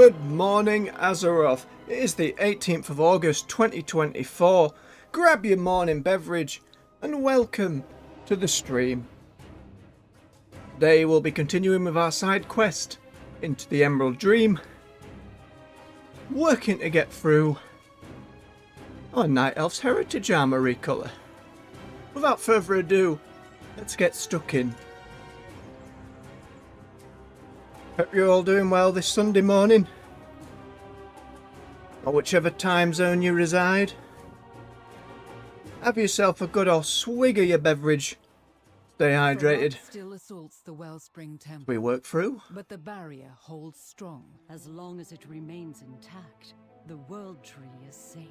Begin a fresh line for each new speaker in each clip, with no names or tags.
Good morning, Azeroth. It is the 18th of August 2024. Grab your morning beverage and welcome to the stream. Today we'll be continuing with our side quest into the Emerald Dream, working to get through our Night Elf's Heritage armour recolour. Without further ado, let's get stuck in. Hope you're all doing well this Sunday morning, or whichever time zone you reside. Have yourself a good old swig of your beverage. Stay hydrated.
Still assaults the Wellspring Temple.
We work through.
But the barrier holds strong. As long as it remains intact, the World Tree is safe.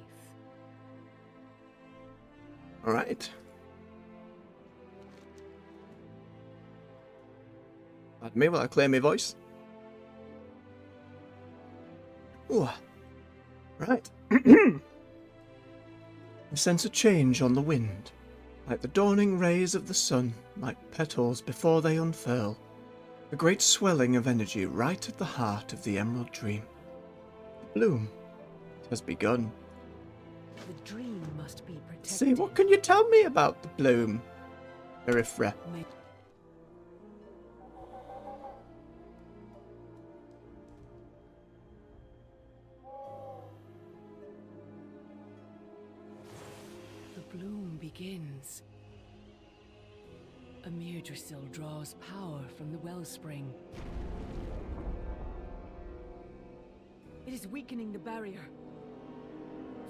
Alright. Pardon me while I clear my voice. Ooh. Right. I sense a change on the wind, like the dawning rays of the sun, like petals before they unfurl. A great swelling of energy right at the heart of the Emerald Dream. The bloom has begun.
The dream must be protected.
See, what can you tell me about the bloom, Erifra?
The bloom begins. Amirdrasil draws power from the wellspring. It is weakening the barrier.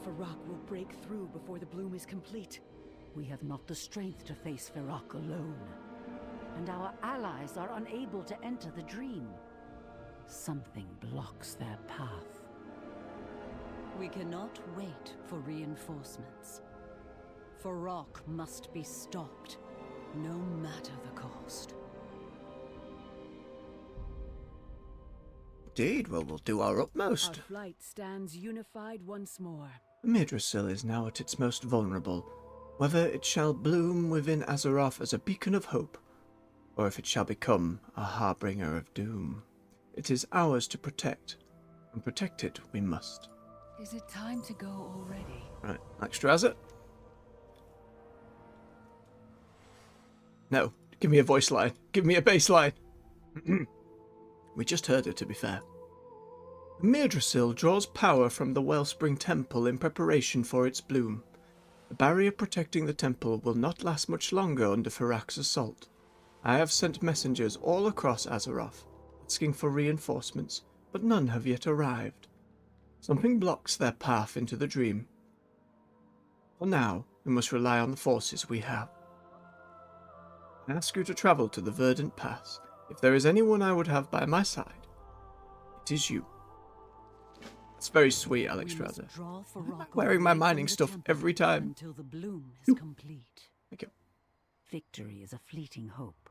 Ferock will break through before the bloom is complete.
We have not the strength to face Ferock alone. And our allies are unable to enter the dream. Something blocks their path. We cannot wait for reinforcements. Ferock must be stopped, no matter the cost.
Indeed, well, we'll do our utmost.
Our flight stands unified once more.
Amirdrasil is now at its most vulnerable. Whether it shall bloom within Azeroth as a beacon of hope, or if it shall become a harbinger of doom, it is ours to protect, and protect it we must.
Is it time to go already?
Right, extra has it? No, give me a voice line. Give me a bass line. We just heard it, to be fair. Amirdrasil draws power from the Wellspring Temple in preparation for its bloom. The barrier protecting the temple will not last much longer under Ferock's assault. I have sent messengers all across Azeroth, asking for reinforcements, but none have yet arrived. Something blocks their path into the dream. For now, we must rely on the forces we have. I ask you to travel to the Verdant Pass. If there is anyone I would have by my side, it is you. It's very sweet, Alex Straza. I'm wearing my mining stuff every time.
Until the bloom is complete.
Thank you.
Victory is a fleeting hope.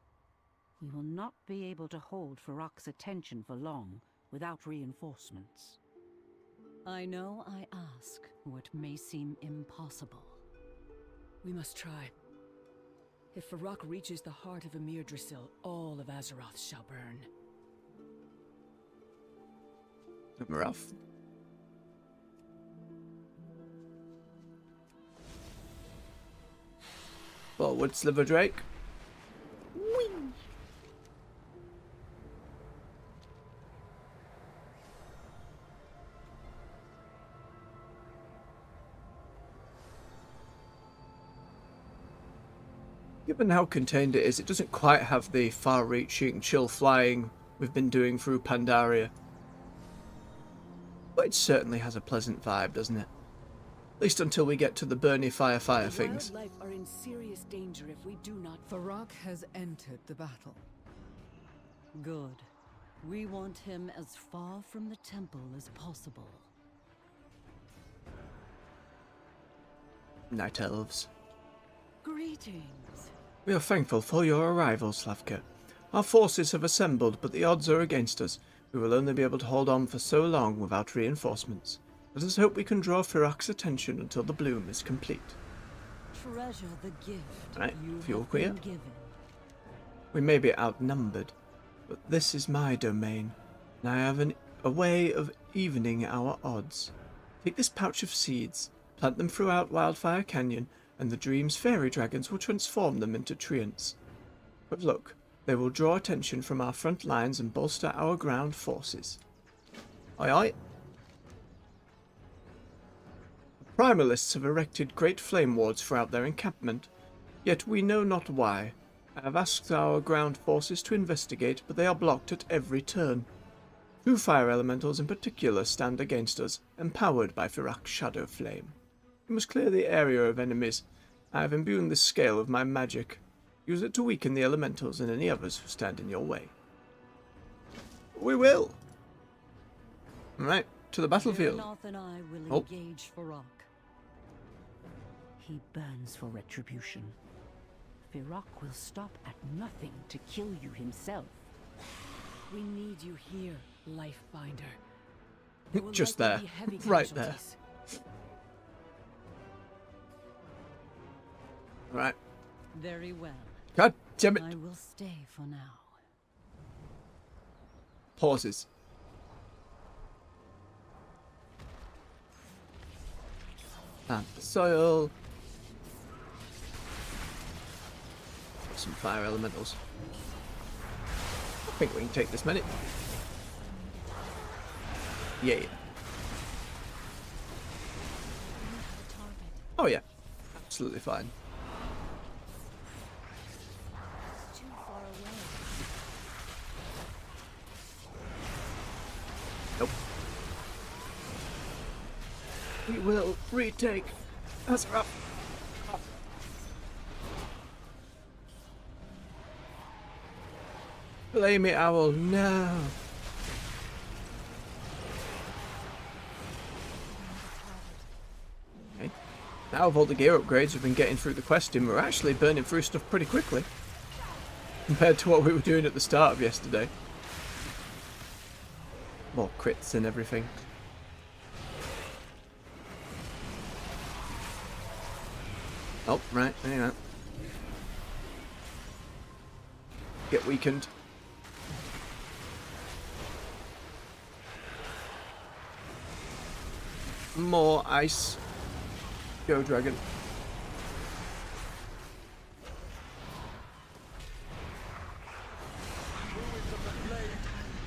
We will not be able to hold Ferock's attention for long without reinforcements. I know I ask what may seem impossible.
We must try. If Ferock reaches the heart of Amirdrasil, all of Azeroth shall burn.
Rough. Forward, Sliver Drake. Whee! Given how contained it is, it doesn't quite have the far-reaching, chill flying we've been doing through Pandaria. But it certainly has a pleasant vibe, doesn't it? At least until we get to the Burny Fire things.
Wildlife are in serious danger if we do not.
Ferock has entered the battle.
Good. We want him as far from the temple as possible.
Night Elves.
Greetings.
We are thankful for your arrival, Slavka. Our forces have assembled, but the odds are against us. We will only be able to hold on for so long without reinforcements. Let us hope we can draw Ferock's attention until the bloom is complete.
Treasure the gift
Right,
you
fuel
have
queer.
been given.
We may be outnumbered, but this is my domain, and I have a way of evening our odds. Take this pouch of seeds, plant them throughout Wildfire Canyon, and the dream's fairy dragons will transform them into treants. But look, they will draw attention from our front lines and bolster our ground forces. Aye aye. The primalists have erected great flame wards throughout their encampment, yet we know not why. I have asked our ground forces to investigate, but they are blocked at every turn. Two fire elementals in particular stand against us, empowered by Firak's shadow flame. You must clear the area of enemies. I have imbued this scale with my magic. Use it to weaken the elementals and any others who stand in your way. We will! Alright, to the battlefield.
Azeroth and I will engage Firak. He burns for retribution. Firak will stop at nothing to kill you himself.
We need you here, Lifebinder. There will
Just
likely
there.
be heavy
Right there.
casualties.
Alright.
Very well.
God damn it.
I will stay for now.
Pauses. And the soil. Some fire elementals. I think we can take this minute. Yeah. Oh yeah. Absolutely fine.
Too far away.
Nope. We will retake Azeroth. Blame it, Owl. No. Okay. Now with all the gear upgrades we've been getting through the questing, we're actually burning through stuff pretty quickly. Compared to what we were doing at the start of yesterday. More crits and everything. Oh, right, there you go. Get weakened. More ice. Go, dragon.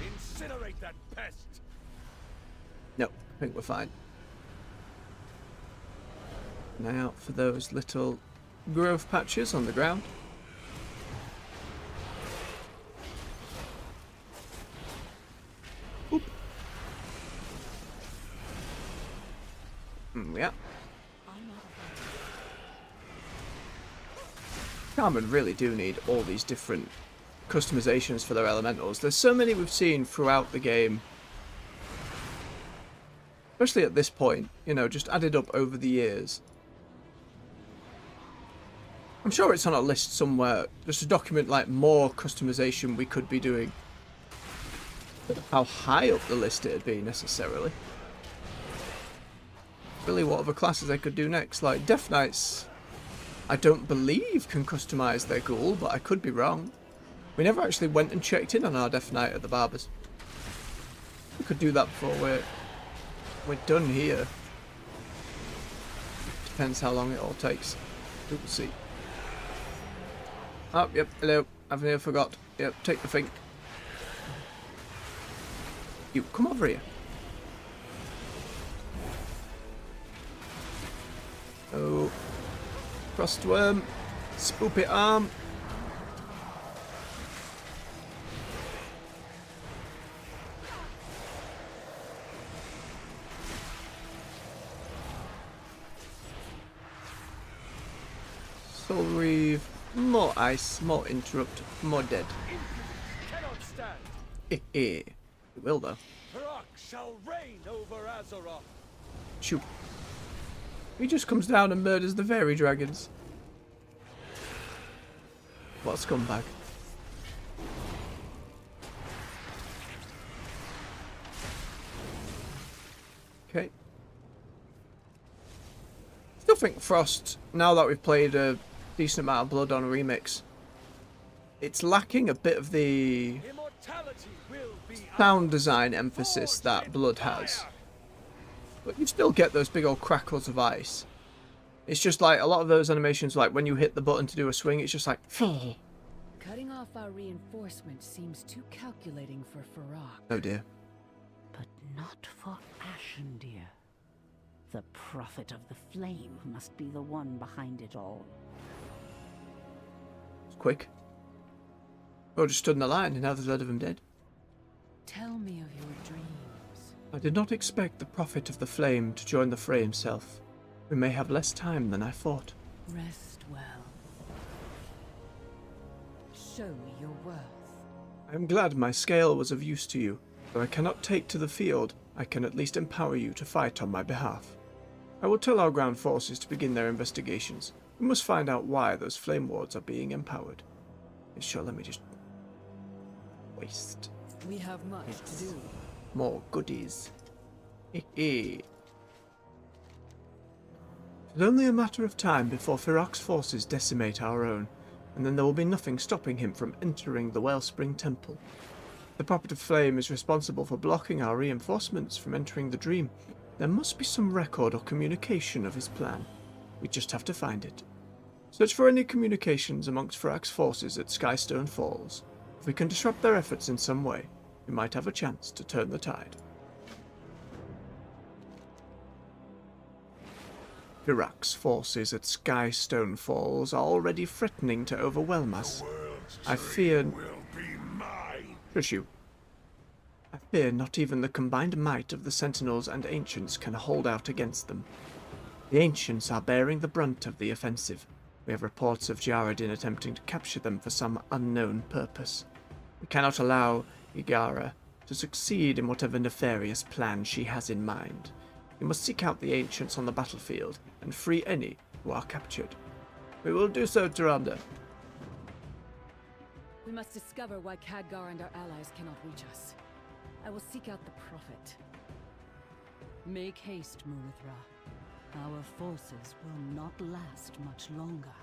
Incinerate that pest!
No, I think we're fine. Now out for those little growth patches on the ground. Oop. Yeah. Carmen really do need all these different customizations for their elementals. There's so many we've seen throughout the game. Especially at this point, you know, just added up over the years. I'm sure it's on a list somewhere, just to document like more customization we could be doing. How high up the list it'd be necessarily. Really, what other classes they could do next? Like Death Knights, I don't believe can customize their ghoul, but I could be wrong. We never actually went and checked in on our Death Knight at the Barbers. We could do that before we're done here. Depends how long it all takes. We'll see. Oh, yep, hello. I've never forgot. Yep, take the thing. You, come over here. Oh. Frostworm. Spoopy arm. Soul Reeve. More ice, more interrupt, more dead.
Cannot stand!
It will though.
Firak shall reign over Azeroth!
Shoot. He just comes down and murders the fairy dragons. What a scumbag. Okay. Still think Frost, now that we've played a decent amount of Blood on a remix, it's lacking a bit of the
Fatality will be
sound design emphasis that blood has. But you still get those big old crackles of ice. It's just like a lot of those animations, like when you hit the button to do a swing, it's just like...
Cutting off our reinforcement seems too calculating for Farak.
Oh dear.
But not for Ashendeer. The prophet of the flame must be the one behind it all.
It's quick. Oh, just stood in the line and now there's a lot of them dead.
Tell me of your dreams.
I did not expect the prophet of the flame to join the fray himself. We may have less time than I thought.
Rest well. Show me your worth.
I am glad my scale was of use to you. Though I cannot take to the field, I can at least empower you to fight on my behalf. I will tell our ground forces to begin their investigations. We must find out why those flame wards are being empowered. Sure, let me just... waste.
We have much to do.
More goodies. It's only a matter of time before Firak's forces decimate our own, and then there will be nothing stopping him from entering the Wellspring Temple. The Prophet of Flame is responsible for blocking our reinforcements from entering the dream. There must be some record or communication of his plan. We just have to find it. Search for any communications amongst Firak's forces at Skystone Falls. If we can disrupt their efforts in some way, we might have a chance to turn the tide. Firak's forces at Skystone Falls are already threatening to overwhelm us. I fear... Shush you. I fear not even the combined might of the Sentinels and Ancients can hold out against them. The Ancients are bearing the brunt of the offensive. We have reports of Jaredin attempting to capture them for some unknown purpose. We cannot allow Igara to succeed in whatever nefarious plan she has in mind. We must seek out the Ancients on the battlefield and free any who are captured. We will do so, Tyrande.
We must discover why Khadgar and our allies cannot reach us. I will seek out the Prophet. Make haste, Murithra.
Our forces will not last much longer.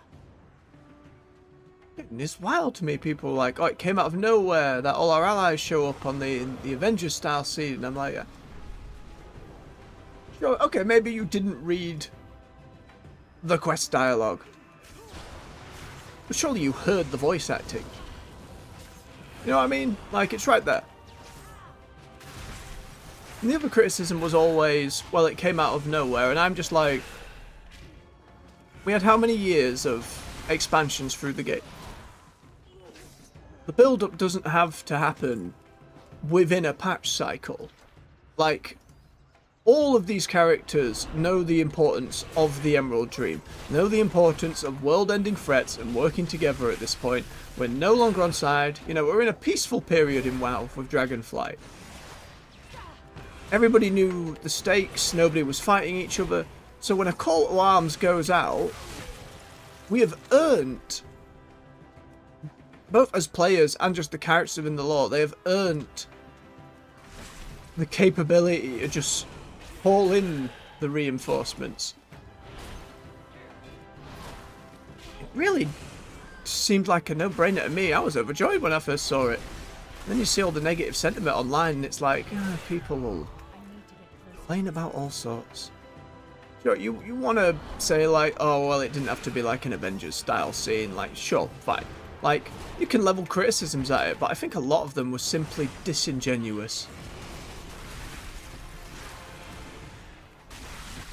It's wild to me, people like, oh, it came out of nowhere, that all our allies show up on the Avengers style scene, and I'm like, sure, okay, maybe you didn't read the quest dialogue, but surely you heard the voice acting. You know what I mean? Like, it's right there. And the other criticism was always, well, it came out of nowhere, and I'm just like, we had how many years of expansions through the game? The build-up doesn't have to happen within a patch cycle. Like, all of these characters know the importance of the Emerald Dream, know the importance of world-ending threats and working together at this point. We're no longer on side. You know, we're in a peaceful period in WoW with Dragonflight. Everybody knew the stakes, nobody was fighting each other. So when a call to arms goes out, we have earned, both as players and just the characters in the lore, they have earned the capability to just haul in the reinforcements. It really seemed like a no-brainer to me. I was overjoyed when I first saw it. And then you see all the negative sentiment online and it's like, people will complain about all sorts. Sure, you want to say like, oh, well, it didn't have to be like an Avengers style scene. Like, sure, fine. Like, you can level criticisms at it, but I think a lot of them were simply disingenuous.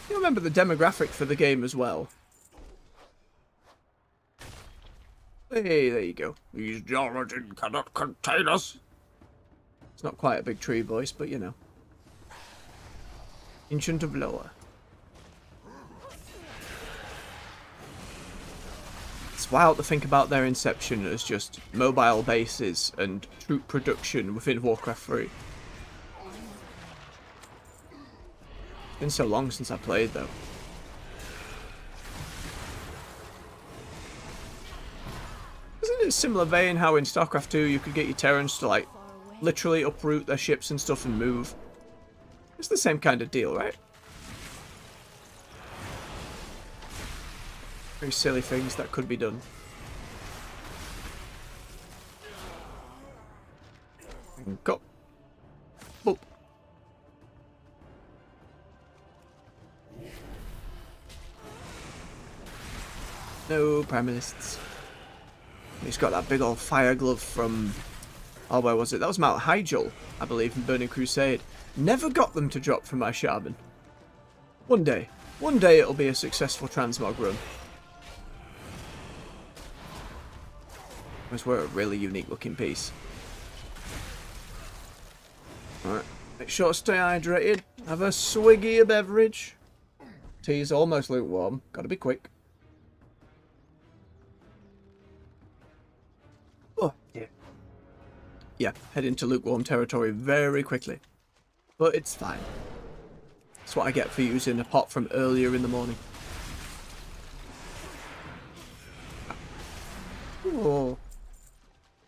You remember the demographic for the game as well. Hey, there you go. These Jaredin cannot contain us. It's not quite a big tree voice, but you know. Ancient of Loa. It's wild to think about their inception as just mobile bases and troop production within Warcraft 3. It's been so long since I played though. Isn't it a similar vein how in StarCraft 2 you could get your Terrans to like literally uproot their ships and stuff and move? It's the same kind of deal, right? Very silly things that could be done. Go. Boop. No primalists. He's got that big old fire glove from... Oh, where was it? That was Mount Hyjal, I believe, in Burning Crusade. Never got them to drop from my shaman. One day it'll be a successful transmog run. Because we're a really unique looking piece. Alright, make sure to stay hydrated. Have a swiggy of beverage. Tea's almost lukewarm. Gotta be quick. Oh, yeah. Yeah, head into lukewarm territory very quickly. But it's fine. That's what I get for using a pot from earlier in the morning. Oh.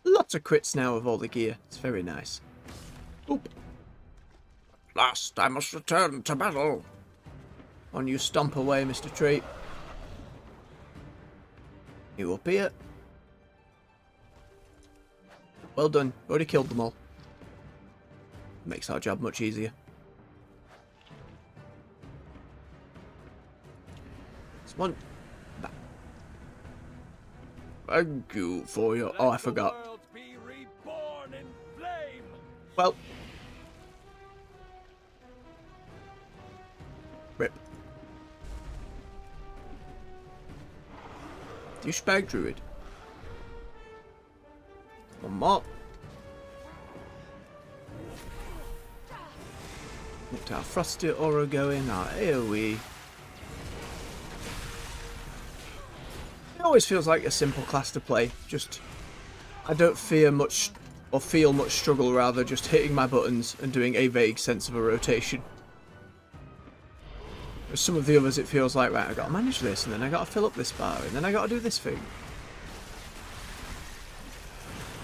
Lots of crits now with all the gear. It's very nice. Oop. Last, I must return to battle. On you stomp away, Mr. Tree. You up here? Well done. Already killed them all. Makes our job much easier. This one. Back. Thank you for your... Oh, I forgot. Well. Rip. Douchebag druid. One more. Get our frosty aura going, our AoE. It always feels like a simple class to play. Just, I don't fear much, or feel much struggle, rather, just hitting my buttons and doing a vague sense of a rotation. With some of the others it feels like, right, I gotta manage this, and then I gotta fill up this bar, and then I gotta do this thing.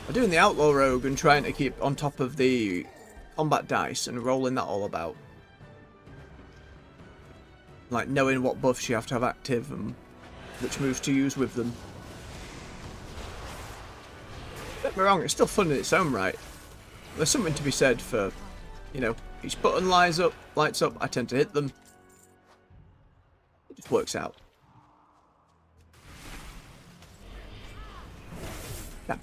I'm doing the Outlaw Rogue and trying to keep on top of the combat dice and rolling that all about. Like knowing what buffs you have to have active and which moves to use with them. Don't get me wrong, it's still fun in its own right. There's something to be said for, you know, each button lights up, I tend to hit them. It just works out. Yeah.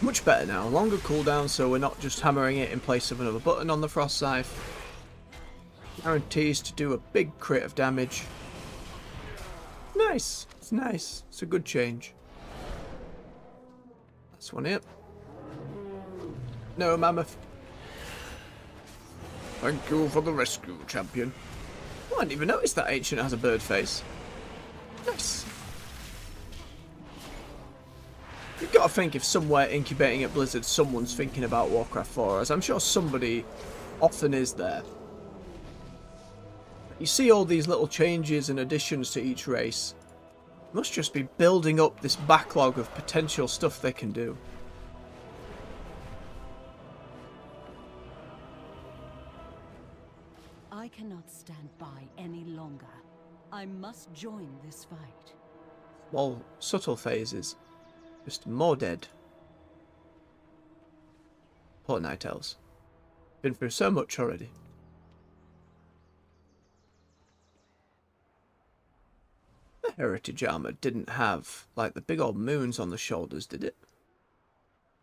Much better now, longer cooldown, so we're not just hammering it in place of another button on the Frost Scythe. Guarantees to do a big crit of damage. Nice, it's nice, it's a good change. That's one here. No, Mammoth. Thank you for the rescue, champion. Oh, I didn't even notice that Ancient has a bird face. Nice. You've got to think if somewhere incubating at Blizzard someone's thinking about Warcraft 4, as I'm sure somebody often is there. You see all these little changes and additions to each race. It must just be building up this backlog of potential stuff they can do.
I cannot stand by any longer. I must join this fight.
Small, subtle phases. Just more dead. Poor Night Elves. Been through so much already. The Heritage armour didn't have, like, the big old moons on the shoulders, did it?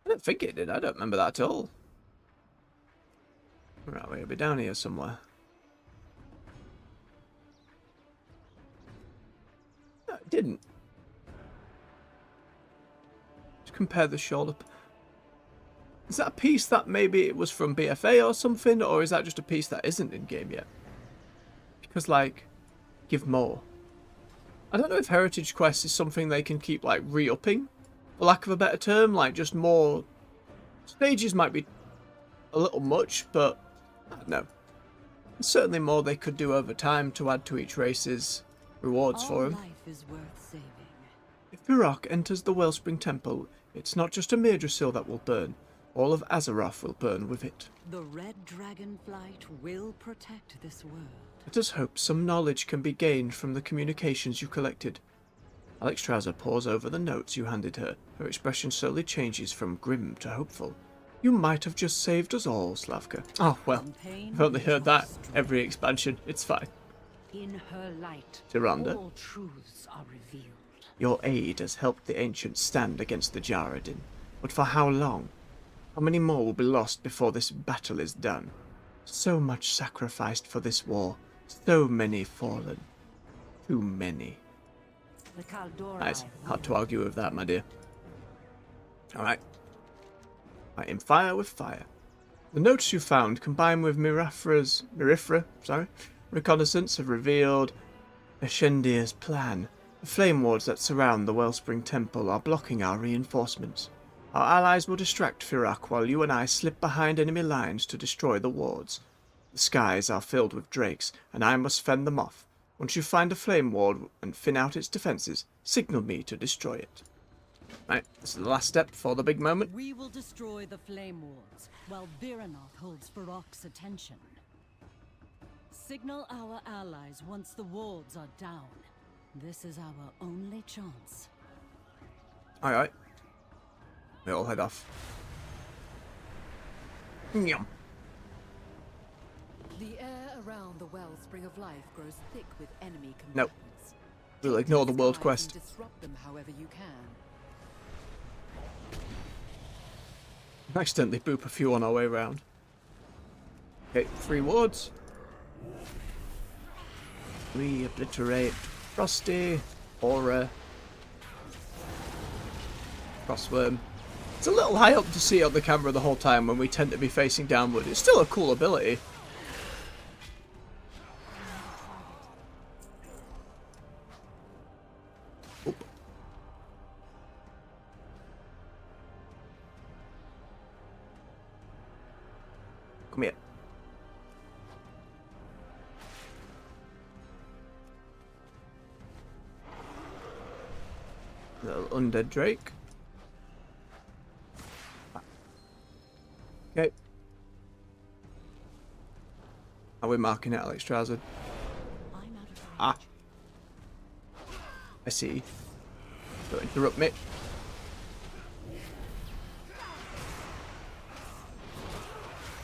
I don't think it did. I don't remember that at all. Right, we'll be down here somewhere. No, it didn't. Just compare the shoulder. Is that a piece that maybe it was from BFA or something? Or is that just a piece that isn't in game yet? Because, like, give more. I don't know if Heritage Quest is something they can keep, like, re-upping, for lack of a better term. Like, just more... Stages might be a little much, but I don't know. There's certainly more they could do over time to add to each race's rewards for them.
Life is worth saving.
If Pirok enters the Wellspring Temple, it's not just a Madrasil that will burn. All of Azeroth will burn with it.
The Red Dragonflight will protect this world.
Let us hope some knowledge can be gained from the communications you collected. Alex Trouser pores over the notes you handed her. Her expression slowly changes from grim to hopeful. You might have just saved us all, Slavka. Oh, well, I've only heard that every expansion. It's fine.
In her light,
Tyrande,
all truths are revealed.
your aid has helped the Ancients stand against the Jaredin. But for how long? How many more will be lost before this battle is done? So much sacrificed for this war. So many fallen. Too many.
The Kaldori
Nice. Hard to argue with that, my dear. Alright. Fighting fire with fire. The notes you found, combined with Mirifra's reconnaissance, have revealed Ashendir's plan. The flame wards that surround the Wellspring Temple are blocking our reinforcements. Our allies will distract Firak while you and I slip behind enemy lines to destroy the wards. The skies are filled with drakes, and I must fend them off. Once you find a flame ward and thin out its defences, signal me to destroy it. Right, this is the last step before the big moment.
We will destroy the flame wards, while Viranoth holds Farok's attention. Signal our allies once the wards are down. This is our only chance.
Alright. We all head off. Yum.
The air around the Wellspring of Life grows thick with enemy combatants.
Nope. We'll ignore the world
Skies
quest.
and disrupt them however you can.
Accidentally boop a few on our way around. Okay, 3 wards. We obliterate Frosty, Aura, Crossworm. It's a little high up to see on the camera the whole time when we tend to be facing downward. It's still a cool ability. Oop. Come here. Little undead drake. Okay. Are we marking it, Alex Trouser?
I'm out of
Ah. I see. Don't interrupt me.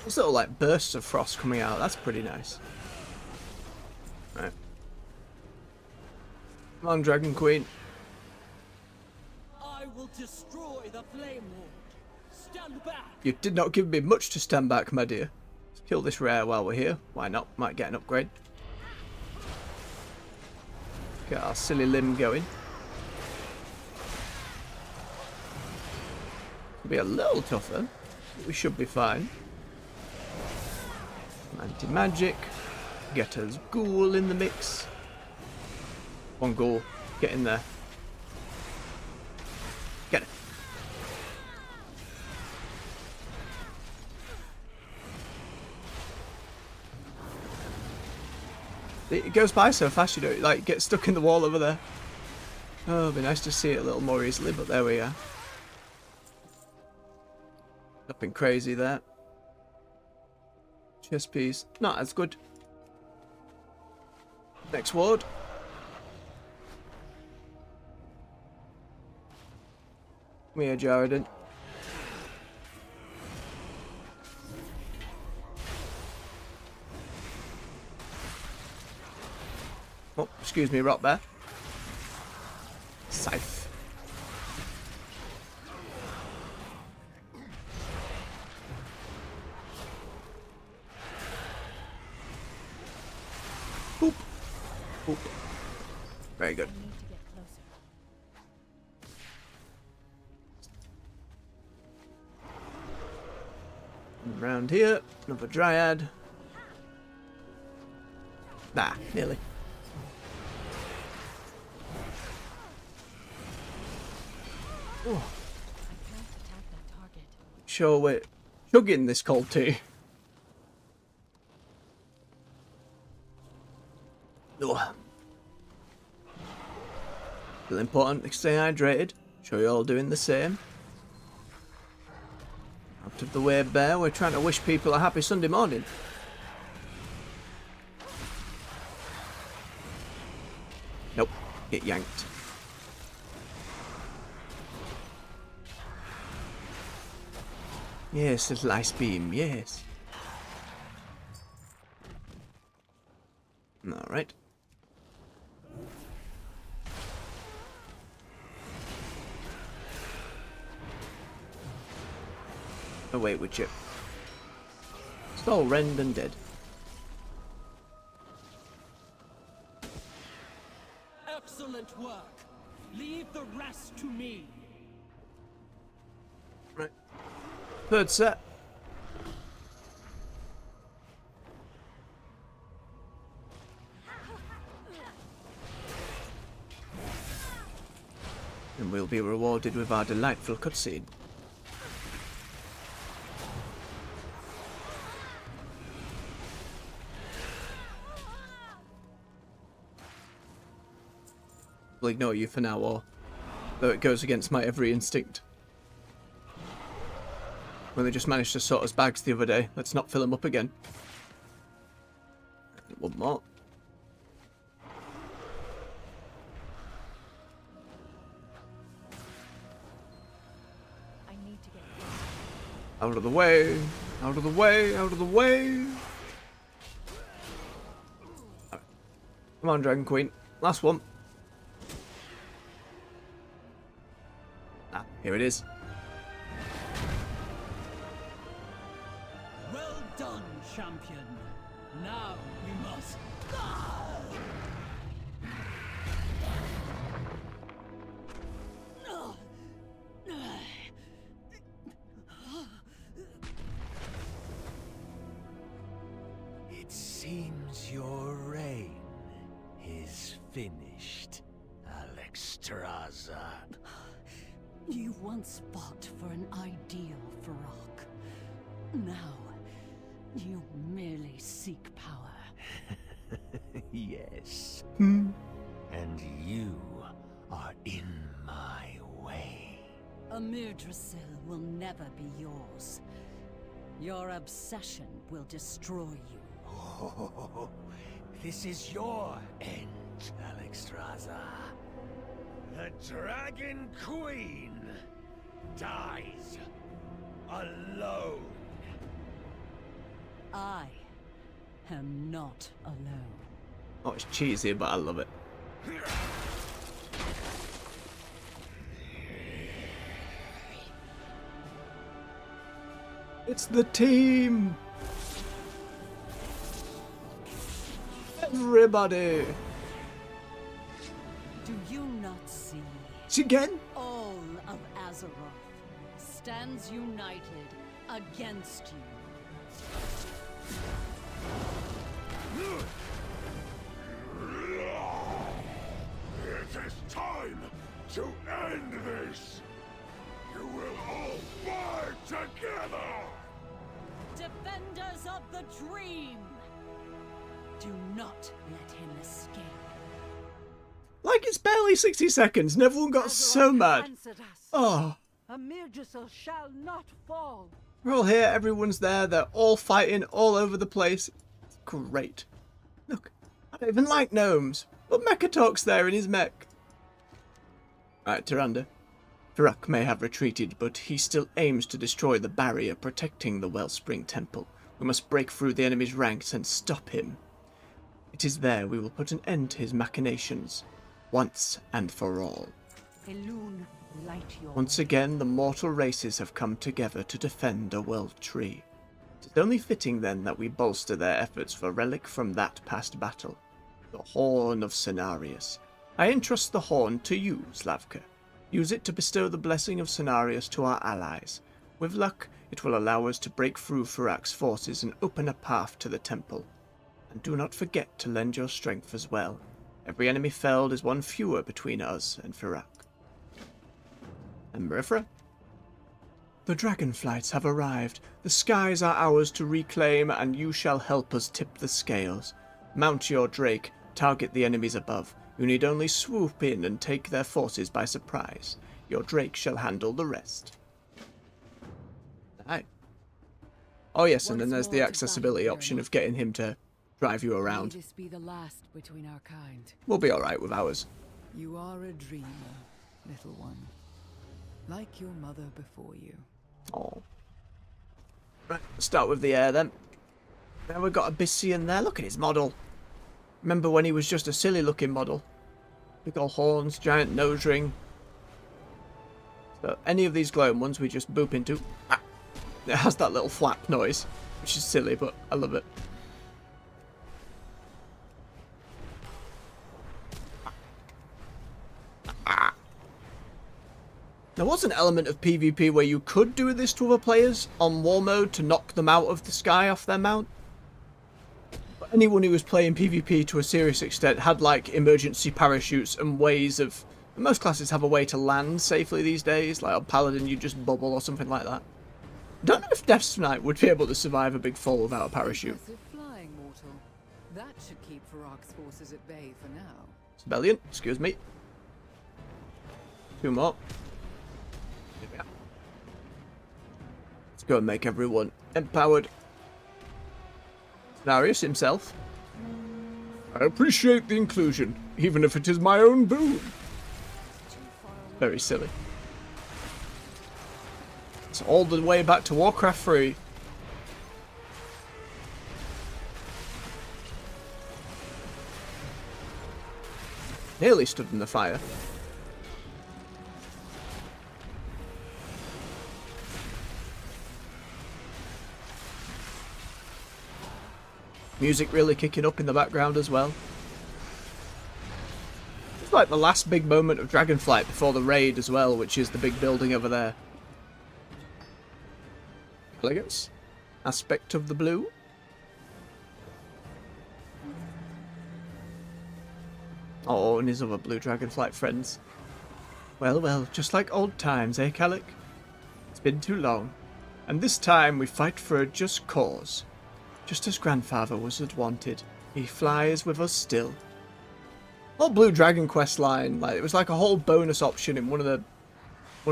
These little like bursts of frost coming out, that's pretty nice. Right. Come on, Dragon Queen.
I will destroy the flame ward. Stand back.
You did not give me much to stand back, my dear. Let's kill this rare while we're here. Why not? Might get an upgrade. Get our silly limb going. It'll be a little tougher, but we should be fine. Anti-magic. Get us ghoul in the mix. One ghoul. Get in there. Get it. It goes by so fast, you don't like get stuck in the wall over there. Oh, it'd be nice to see it a little more easily, but there we are. Nothing crazy there. Chest piece, not as good. Next ward. Come here, Jaredin. Oh, excuse me, rock bear. Scythe. Boop. Boop. Very good. Around here, another dryad. Nah, nearly. Oh.
I can't attack that target.
Sure, we're chugging this cold tea. Oh. Still important to stay hydrated. Sure you're all doing the same. Out of the way, bear. We're trying to wish people a happy Sunday morning. Nope. Get yanked. Yes, little ice beam, yes. Alright. Away with you. Skull rend and dead.
Excellent work. Leave the rest to me.
Right. Third set. And we'll be rewarded with our delightful cutscene. I'll ignore you for now, or though it goes against my every instinct. When they just managed to sort us bags the other day, let's not fill them up again. And one more.
I need to get
Out of the way, out of the way, out of the way. Right. Come on, Dragon Queen. Last one. Ah, here it is.
Well done, champion. Now we must.
It seems your reign is finished, Alexstrasza.
You once fought for an ideal, Feroc. Now, you merely seek power.
Yes.
Hmm.
And you are in my way.
Amyrdrasil will never be yours. Your obsession will destroy you.
Oh, this is your end, Alexstrasza. The Dragon Queen dies alone.
I am not alone.
Oh, it's cheesy, but I love it. It's the team! Everybody!
Do you not see?
It's again?
All of Azeroth stands united against you.
It is time to end this! You will all die together!
Defenders of the Dream! Do not let him escape.
Like it's barely 60 seconds and everyone got so mad. Oh.
Amyrdrasil shall not fall.
We're all here, everyone's there, they're all fighting all over the place. It's great. Look, I don't even like gnomes, but Mechatalk's there in his mech. Alright, Tyrande. Feroc may have retreated, but he still aims to destroy the barrier protecting the Wellspring Temple. We must break through the enemy's ranks and stop him. It is there we will put an end to his machinations, once and for all.
Elune, light your
Once again, the mortal races have come together to defend a world tree. It is only fitting then that we bolster their efforts for relic from that past battle, the Horn of Cenarius. I entrust the horn to you, Slavka. Use it to bestow the blessing of Cenarius to our allies. With luck, it will allow us to break through Feroc's forces and open a path to the temple. And do not forget to lend your strength as well. Every enemy felled is one fewer between us and Feroc. And Marifra? The dragonflights have arrived. The skies are ours to reclaim, and you shall help us tip the scales. Mount your drake, target the enemies above. You need only swoop in and take their forces by surprise. Your drake shall handle the rest. Aye. Oh yes, and then there's the accessibility option of getting him to drive you
May
around.
this be the last between our kind.
We'll be alright with ours.
You are a dreamer, little one. Like your mother before you.
Oh. Right, let's start with the air then. Now we've got Abyssian there. Look at his model. Remember when he was just a silly looking model? Big old horns, giant nose ring. So any of these glowing ones we just boop into. Ah, it has that little flap noise, which is silly, but I love it. Ah. There was an element of PvP where you could do this to other players on war mode to knock them out of the sky off their mount. But anyone who was playing PvP to a serious extent had like emergency parachutes and ways of... Most classes have a way to land safely these days, like on Paladin you just bubble or something like that. I don't know if Death's Knight would be able to survive a big fall without a parachute.
Impressive flying, mortal. That should keep Farak's forces at bay for now.
Rebellion, excuse me. 2 more. Here we are. Let's go and make everyone empowered. Darius himself. I appreciate the inclusion, even if it is my own boon. Very silly. It's all the way back to Warcraft 3. Nearly stood in the fire. Music really kicking up in the background as well. It's like the last big moment of Dragonflight before the raid as well, which is the big building over there. Elegance. Aspect of the blue. Oh, and his other blue Dragonflight friends. Well, well, just like old times, eh, Calic? It's been too long. And this time we fight for a just cause. Just as grandfather was wanted, he flies with us still. Whole Blue Dragon quest line, like it was like a whole bonus option in one of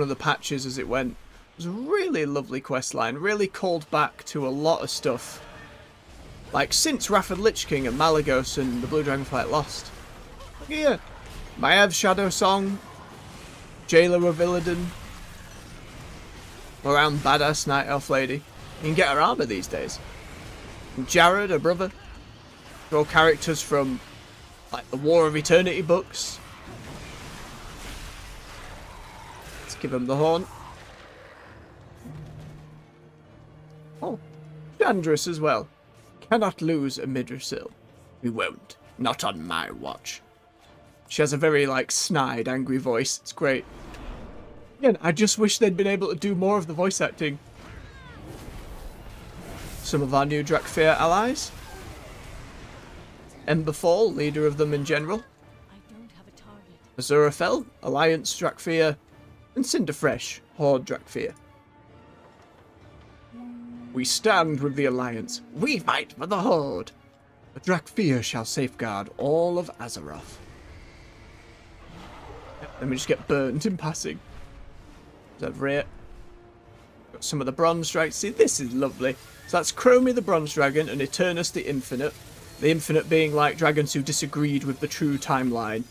the patches as it went. It was a really lovely quest line, really called back to a lot of stuff. Like since Wrath of the Lich King and Malagos and the Blue Dragonflight Lost. Look here, Maiev Shadow Song, Jailer of Illidan, around badass Night Elf Lady. You can get her armour these days. And Jared, her brother. They're all characters from like the War of Eternity books. Let's give him the horn. Oh, Chandris as well. Cannot lose a Midrasil. We won't. Not on my watch. She has a very like snide, angry voice. It's great. Again, I just wish they'd been able to do more of the voice acting. Some of our new Drakfir allies. Emberfall, leader of them in general. Azurafel, Alliance Drakfir. And Cinderfresh, Horde Drakfir. We stand with the Alliance. We fight for the Horde. The Drakfir shall safeguard all of Azeroth. Let me just get burned in passing. It's over here. Got some of the Bronze Dragons. See, this is lovely. So that's Chromie the Bronze Dragon and Eternus the Infinite. The Infinite being like dragons who disagreed with the true timeline.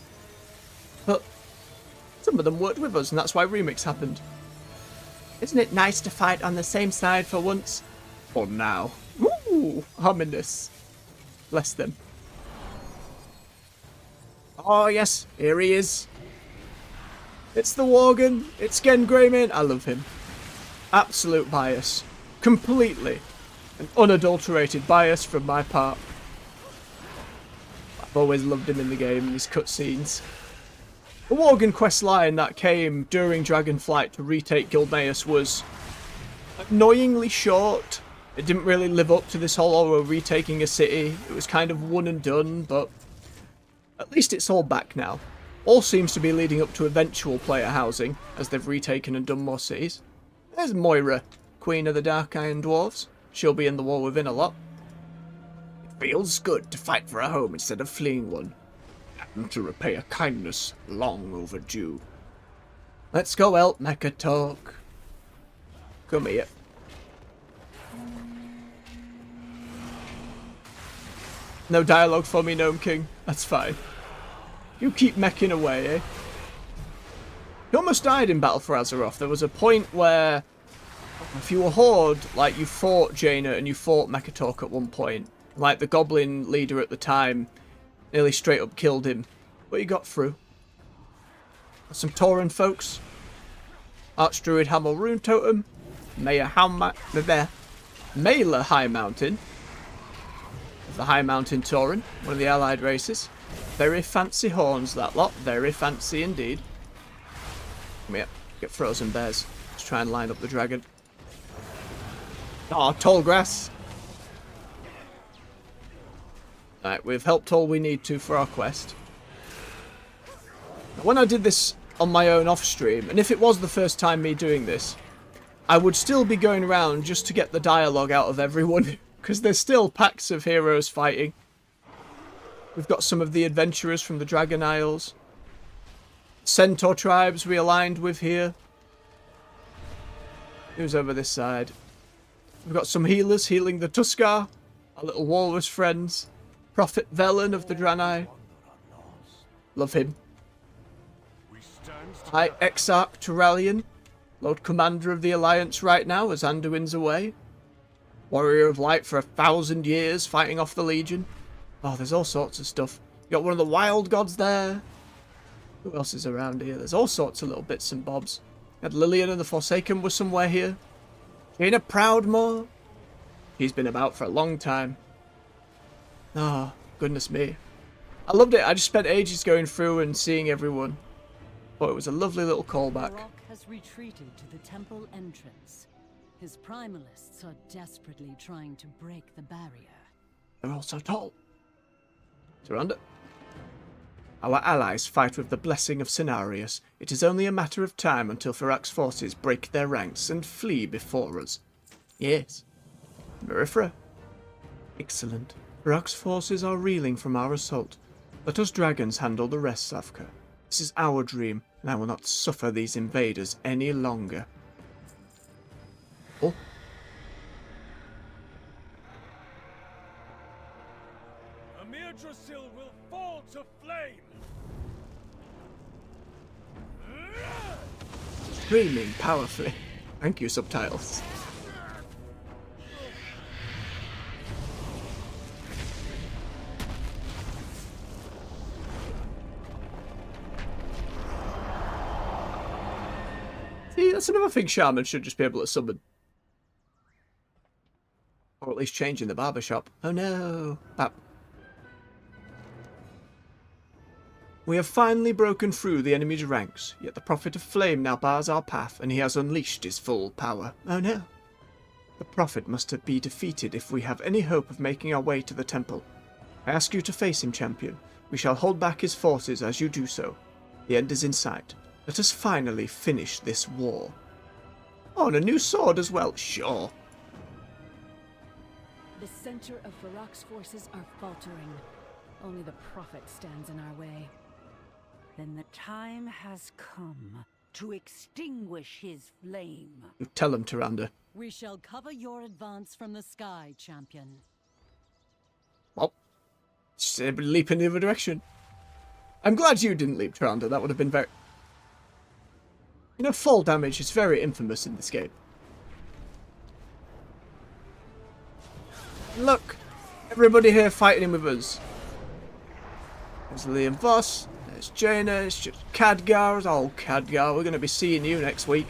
But some of them worked with us and that's why Remix happened. Isn't it nice to fight on the same side for once? For now. Ooh, ominous. Bless them. Oh yes, here he is. It's the Worgen. It's Gen Greymane. I love him. Absolute bias. Completely. An unadulterated bias from my part. I've always loved him in the game, in his cutscenes. The Worgen quest line that came during Dragonflight to retake Gilneas was annoyingly short. It didn't really live up to this whole, oh, we're retaking a city. It was kind of one and done, but at least it's all back now. All seems to be leading up to eventual player housing, as they've retaken and done more cities. There's Moira, Queen of the Dark Iron Dwarves. She'll be in the War Within a lot. It feels good to fight for a home instead of fleeing one. And to repay a kindness long overdue. Let's go help Mecha talk. Come here. No dialogue for me, Gnome King. That's fine. You keep meching away, eh? He almost died in Battle for Azeroth. There was a point where If you were Horde, like you fought Jaina and you fought Mekatork at one point, like the Goblin leader at the time nearly straight up killed him, but he got through. Got some Tauren folks. Archdruid Hamel Rune Totem. Mela High Mountain. Of the High Mountain Tauren, one of the allied races. Very fancy horns, that lot. Very fancy indeed. Come here. Get frozen bears. Let's try and line up the dragon. Ah, tall grass. Alright, we've helped all we need to for our quest. When I did this on my own off stream, and if it was the first time me doing this, I would still be going around just to get the dialogue out of everyone, because there's still packs of heroes fighting. We've got some of the adventurers from the Dragon Isles. Centaur tribes we aligned with here. Who's over this side? We've got some healers healing the Tuskar, our little walrus friends. Prophet Velen of the Draenei. Love him. High Exarch Turalian, Lord Commander of the Alliance right now as Anduin's away. Warrior of Light for 1,000 years fighting off the Legion. Oh, there's all sorts of stuff. You got one of the wild gods there. Who else is around here? There's all sorts of little bits and bobs. Had Lillian and the Forsaken was somewhere here. Jaina Proudmoore. She's been about for a long time. Oh, goodness me. I loved it. I just spent ages going through and seeing everyone. But it was a lovely little callback.
Varrock has retreated to the temple entrance. His primalists are desperately trying to break the barrier.
They're all so tall. Surrender. Our allies fight with the blessing of Cenarius. It is only a matter of time until Varrock's forces break their ranks and flee before us. Yes. Marifra. Excellent. Varrock's forces are reeling from our assault. Let us dragons handle the rest, Safka. This is our dream, and I will not suffer these invaders any longer. Oh.
Amir Drasil will fall to flame!
Screaming powerfully. Thank you, subtitles. See, that's another thing Shaman should just be able to summon. Or at least change in the barbershop. Oh no! We have finally broken through the enemy's ranks, yet the Prophet of Flame now bars our path, and he has unleashed his full power. Oh no! The Prophet must be defeated if we have any hope of making our way to the temple. I ask you to face him, champion. We shall hold back his forces as you do so. The end is in sight. Let us finally finish this war. Oh, and a new sword as well. Sure.
The center of Varrock's forces are faltering. Only the Prophet stands in our way.
Then the time has come to extinguish his flame.
You tell him, Tyrande.
We shall cover your advance from the sky, champion.
Well, just everybody leap in the other direction. I'm glad you didn't leap, Tyrande. That would have been very... You know, fall damage is very infamous in this game. Look! Everybody here fighting with us. There's Liam Voss, there's Jaina, it's just Khadgar. Oh, Khadgar, we're going to be seeing you next week.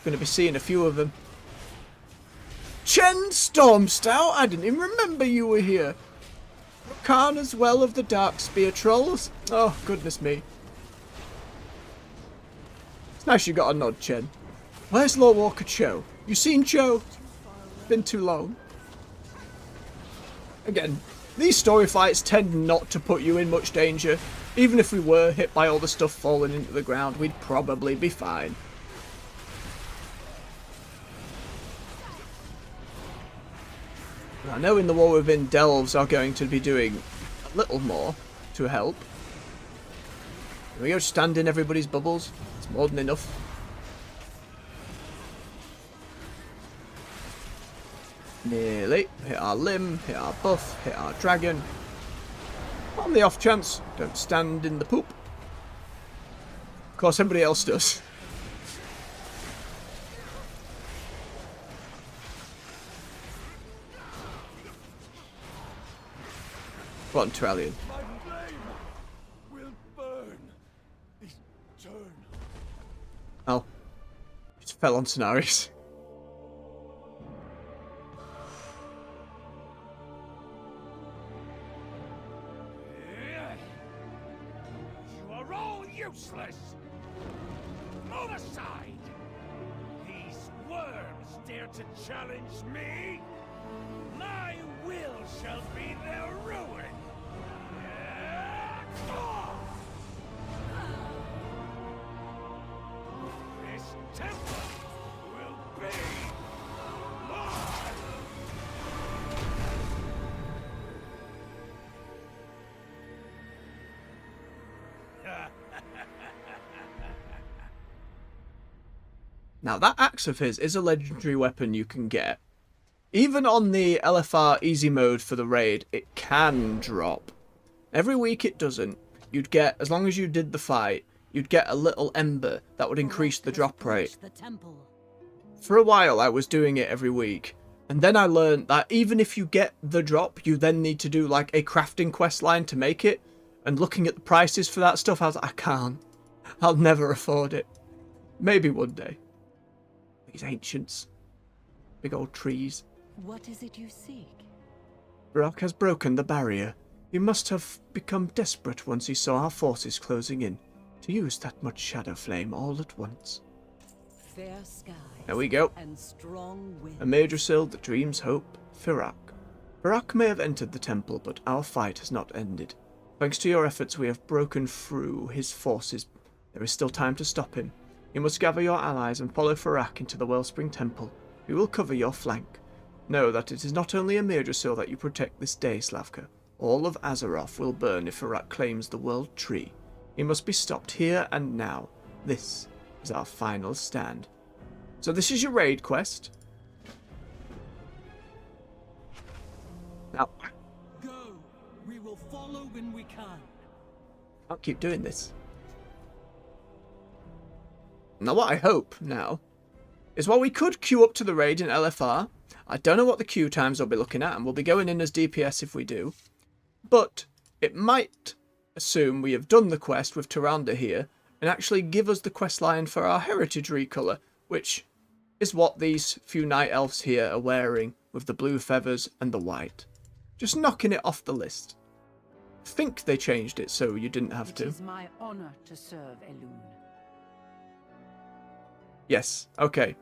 Going to be seeing a few of them. Chen Stormstout, I didn't even remember you were here. Khan as well of the Dark Spear Trolls. Oh, goodness me. It's nice you got a nod, Chen. Where's Lord Walker Cho? You seen Cho? Been too long. Again, these story fights tend not to put you in much danger. Even if we were hit by all the stuff falling into the ground, we'd probably be fine. I know in the War Within, Delves are going to be doing a little more to help. Here we go, stand in everybody's bubbles. It's more than enough. Nearly. Hit our limb, hit our buff, hit our dragon. On the off chance, don't stand in the poop. Of course, everybody else does. What on Turalian?
My flame will burn this turn.
Oh. Just fell on Scenaris.
You are all useless. Move aside. These worms dare to challenge me. My will shall be their ruin. This temple will be mine.
Now that axe of his is a legendary weapon you can get. Even on the LFR easy mode for the raid, it can drop. Every week it doesn't. You'd get, as long as you did the fight, you'd get a little ember that would increase the drop rate.
The temple.
For a while I was doing it every week, and then I learned that even if you get the drop, you then need to do like a crafting quest line to make it. And looking at the prices for that stuff, I was like, I can't. I'll never afford it. Maybe one day. These ancients. Big old trees.
What is it you seek?
Rock has broken the barrier. He must have become desperate once he saw our forces closing in, to use that much shadow flame all at once.
Fair skies.
There we go.
And strong wind.
A Madrasil that dreams hope, Firak. Firak may have entered the temple, but our fight has not ended. Thanks to your efforts, we have broken through his forces. There is still time to stop him. You must gather your allies and follow Firak into the Wellspring Temple. We will cover your flank. Know that it is not only a Madrasil that you protect this day, Slavka. All of Azeroth will burn if Firak claims the World Tree. He must be stopped here and now. This is our final stand. So this is your raid quest. Now,
Go. We will follow when we can.
I'll keep doing this. Now what I hope now is while we could queue up to the raid in LFR, I don't know what the queue times we'll be looking at, and we'll be going in as DPS if we do, but it might assume we have done the quest with Tyrande here and actually give us the quest line for our heritage recolour, which is what these few night elves here are wearing with the blue feathers and the white. Just knocking it off the list. I think they changed it so you didn't have to.
It is my honor to serve Elune.
Yes, okay.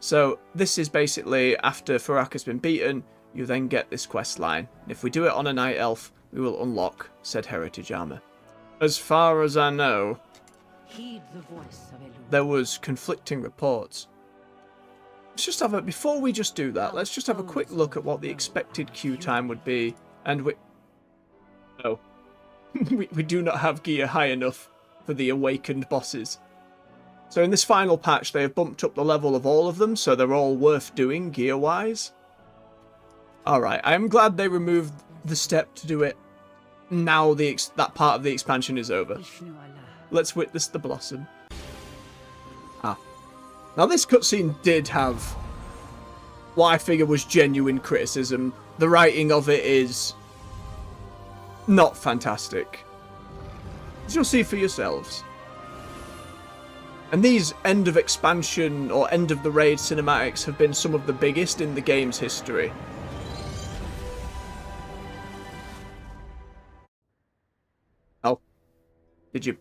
So this is basically after Firak has been beaten, you then get this quest line. If we do it on a night elf, we will unlock said heritage armour. As far as I know,
Heed the voice of Elune.
there was conflicting reports. Let's just have a, before we just do that, let's just have a quick look at what the expected queue time would be. And no. we do not have gear high enough for the awakened bosses. So in this final patch, they have bumped up the level of all of them, so they're all worth doing gear-wise. Alright, I'm glad they removed the step to do it now that part of the expansion is over. Let's witness the blossom. Ah. Now this cutscene did have what I figure was genuine criticism. The writing of it is not fantastic. As you'll see for yourselves. And these end of expansion or end of the raid cinematics have been some of the biggest in the game's history. Oh. Did you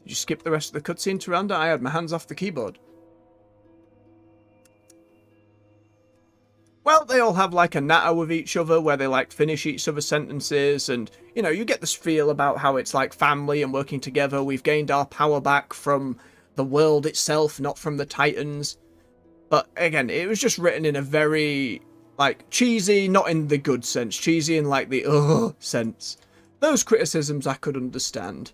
skip the rest of the cutscene, Tyrande? I had my hands off the keyboard. Well, they all have like a natter with each other where they like finish each other's sentences, and you know, you get this feel about how it's like family and working together. We've gained our power back from the world itself, not from the Titans. But again, it was just written in a very like cheesy, not in the good sense, cheesy in like the sense. Those criticisms I could understand.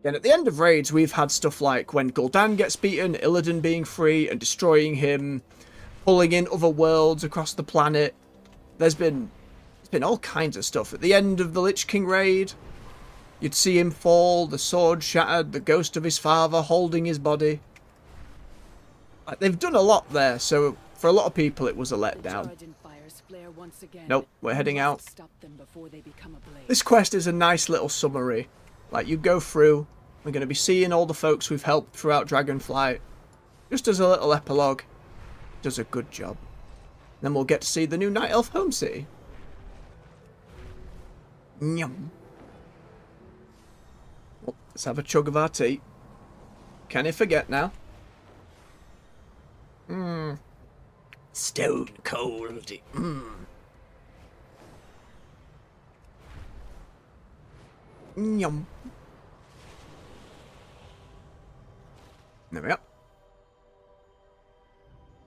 And at the end of raids, we've had stuff like when Gul'dan gets beaten, Illidan being free and destroying him, pulling in other worlds across the planet. There's been all kinds of stuff. At the end of the Lich King raid, you'd see him fall, the sword shattered, the ghost of his father holding his body. Like, they've done a lot there, so for a lot of people it was a letdown.
fires flare once again.
Nope, we're heading
We
out.
must stop them before they become ablaze.
This quest is a nice little summary. Like, you go through, we're going to be seeing all the folks we've helped throughout Dragonflight. Just as a little epilogue. Does a good job. Then we'll get to see the new Night Elf home city. Yum. Well, let's have a chug of our tea. Can you forget now? Stone cold. Yum. There we are.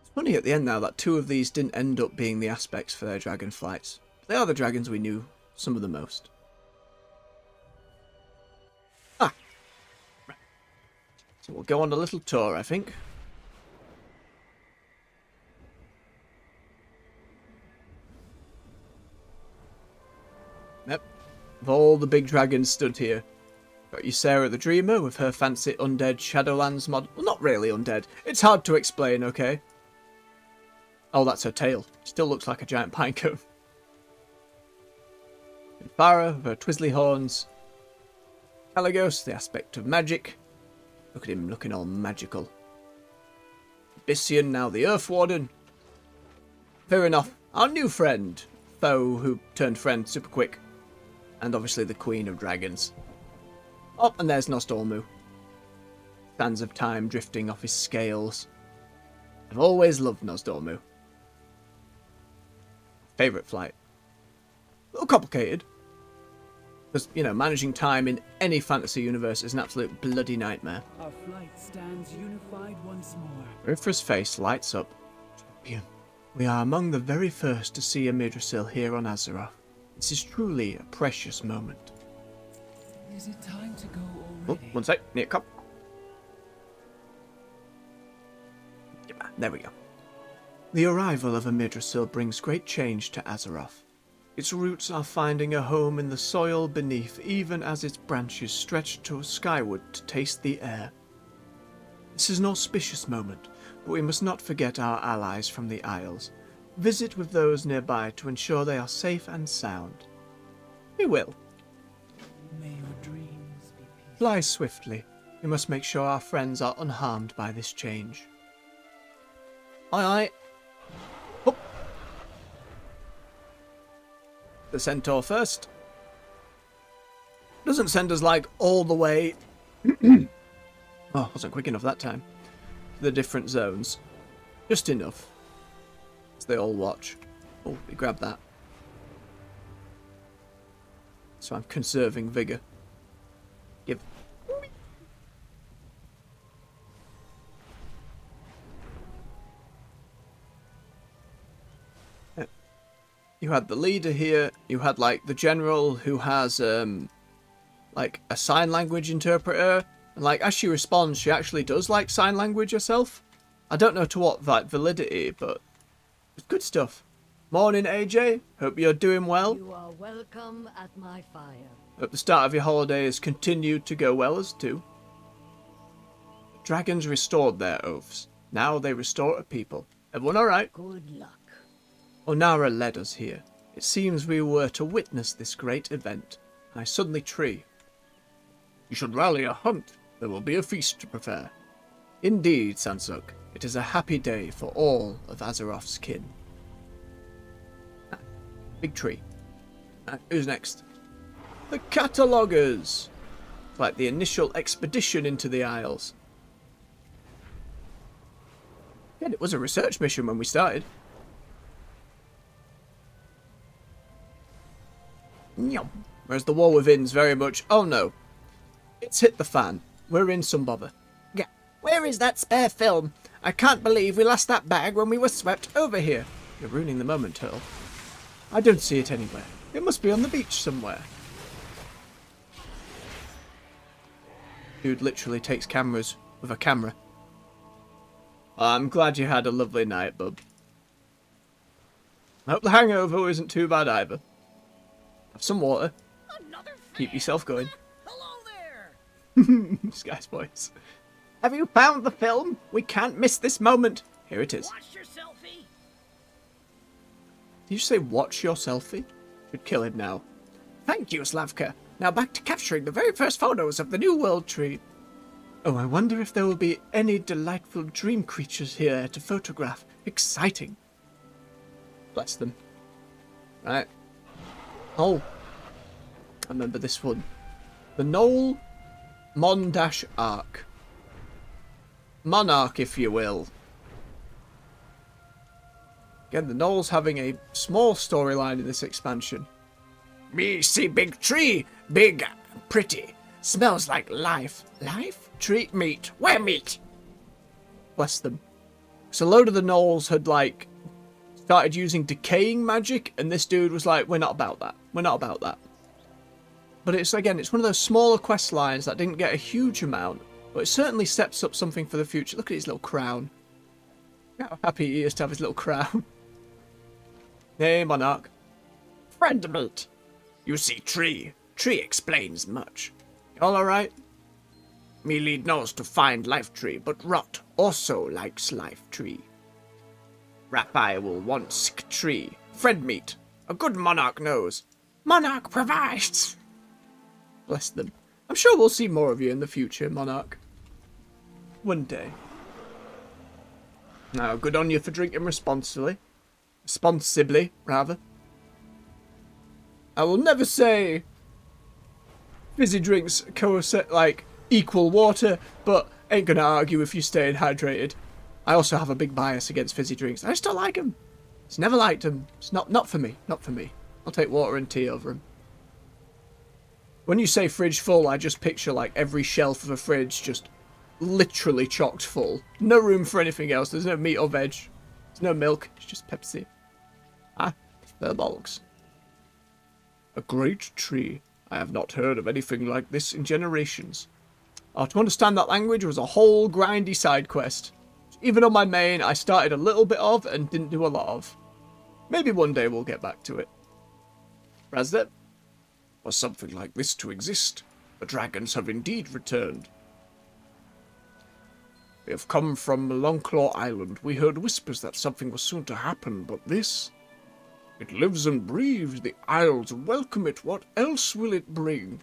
It's funny at the end now that two of these didn't end up being the aspects for their dragon flights. They are the dragons we knew some of the most. Ah. Right. So we'll go on a little tour, I think. Yep. Of all the big dragons stood here. Got you Sarah the Dreamer with her fancy undead Shadowlands mod. Well, not really undead. It's hard to explain, okay? Oh, that's her tail. Still looks like a giant pinecone. Farah with her twizzly horns. Caligos, the aspect of magic. Look at him looking all magical. Abyssian, now the Earth Warden. Fair enough. Our new friend. Foe who turned friend super quick. And obviously the Queen of Dragons. Oh, and there's Nostormu. Sands of time drifting off his scales. I've always loved Nostormu. Favourite flight. A little complicated. Because, you know, managing time in any fantasy universe is an absolute bloody nightmare.
Our flight stands unified once more.
Rifra's face lights up. Champion, we are among the very first to see a Midrasil here on Azeroth. This is truly a precious moment.
Is it time to go
Oh,
already?
one sec. Near come. There we go. The arrival of a Midrasil brings great change to Azeroth. Its roots are finding a home in the soil beneath, even as its branches stretch to skyward to taste the air. This is an auspicious moment, but we must not forget our allies from the Isles. Visit with those nearby to ensure they are safe and sound. We will.
May your dreams be peaceful.
Fly swiftly. We must make sure our friends are unharmed by this change. Aye aye. Hup. The centaur first. Doesn't send us like all the way. Oh, wasn't quick enough that time. The different zones. Just enough. As they all watch. Oh, we grab that. So I'm conserving vigour. Give. You had the leader here, you had like the general who has like a sign language interpreter, and like as she responds she actually does like sign language herself. I don't know to what like validity, but it's good stuff. Morning AJ, hope you're doing well.
You are welcome at my fire.
Hope the start of your holiday has continued to go well as too. Dragons restored their oaths. Now they restore a people. Everyone alright?
Good luck.
Onara led us here. It seems we were to witness this great event. I suddenly tree. You should rally a hunt. There will be a feast to prepare. Indeed, Sansuk. It is a happy day for all of Azeroth's kin. Ah, big tree. Who's next? The Catalogers! It's like the initial expedition into the Isles. Yeah, it was a research mission when we started. Whereas the War Within's very much, oh no, it's hit the fan. We're in some bother. Yeah, where is that spare film? I can't believe we lost that bag when we were swept over here. You're ruining the moment, Turtle. I don't see it anywhere. It must be on the beach somewhere. Dude literally takes cameras with a camera. I'm glad you had a lovely night, bub. I hope the hangover isn't too bad either. Have some water. Keep yourself going.
Hello there!
Skies boys. Have you found the film? We can't miss this moment. Here it is.
Watch your selfie!
Did you say watch your selfie? Should kill him now. Thank you, Slavka. Now back to capturing the very first photos of the New World Tree. Oh, I wonder if there will be any delightful dream creatures here to photograph. Exciting. Bless them. Right. Oh. I remember this one. The Knoll Mon-Arc. Monarch, if you will. Again, the Knoll's having a small storyline in this expansion. Me see big tree. Big, pretty. Smells like life. Life? Tree? Meat. Where meat? Bless them. So a load of the Knolls had, like, started using decaying magic, and this dude was like, we're not about that. We're not about that. But it's, again, it's one of those smaller quest lines that didn't get a huge amount, but it certainly sets up something for the future. Look at his little crown. Look how happy he is to have his little crown. Hey, Monarch. Friend meat. You see tree. Tree explains much. All alright? Me lead knows to find life tree, but rot also likes life tree. Rappi will want sick tree. Friend meat. A good monarch knows. Monarch provides. Bless them. I'm sure we'll see more of you in the future, Monarch. One day. Now, good on you for drinking responsibly. Responsibly, rather. I will never say fizzy drinks equal water, but ain't gonna argue if you're staying hydrated. I also have a big bias against fizzy drinks. I just don't like them. It's never liked them. It's not for me. Not for me. I'll take water and tea over them. When you say fridge full, I just picture like every shelf of a fridge just literally chocked full. No room for anything else. There's no meat or veg. There's no milk. It's just Pepsi. Ah, they're bollocks. A great tree. I have not heard of anything like this in generations. Oh, to understand that language was a whole grindy side quest. Even on my main, I started a little bit of and didn't do a lot of. Maybe one day we'll get back to it. Razdet? For something like this to exist, the dragons have indeed returned. We have come from Longclaw Island. We heard whispers that something was soon to happen, but this... It lives and breathes. The Isles welcome it. What else will it bring?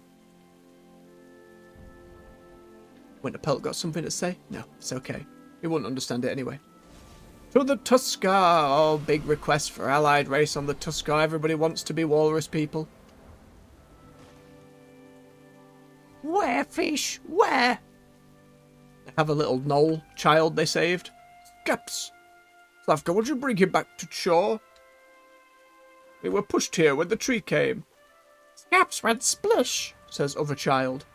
Winterpelt got something to say? No, it's okay. He wouldn't understand it anyway. To the Tuskar! Oh, big request for allied race on the Tuskar. Everybody wants to be walrus people. Where, fish? Where? They have a little knoll child they saved. Scaps! Slavka, would you bring him back to shore? We were pushed here when the tree came. Scaps went splish, says other child.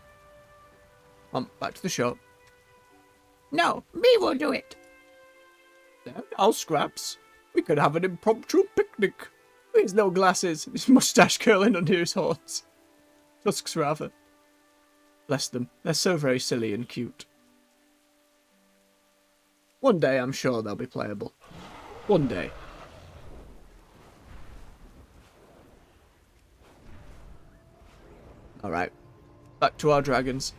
Back to the shop. No, me will do it. I'll Scraps. We could have an impromptu picnic. His little glasses, his moustache curling under his horns. Tusks, rather. Bless them. They're so very silly and cute. One day, I'm sure they'll be playable. One day. Alright. Back to our dragons.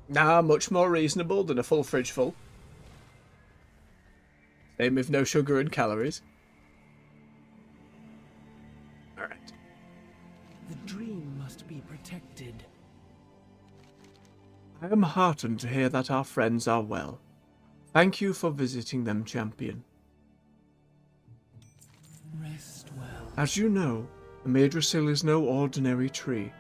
Nah, much more reasonable than a full fridge full. Same with no sugar and calories. Alright.
The dream must be protected.
I am heartened to hear that our friends are well. Thank you for visiting them, champion.
Rest well.
As you know, the Madrasil is no ordinary tree.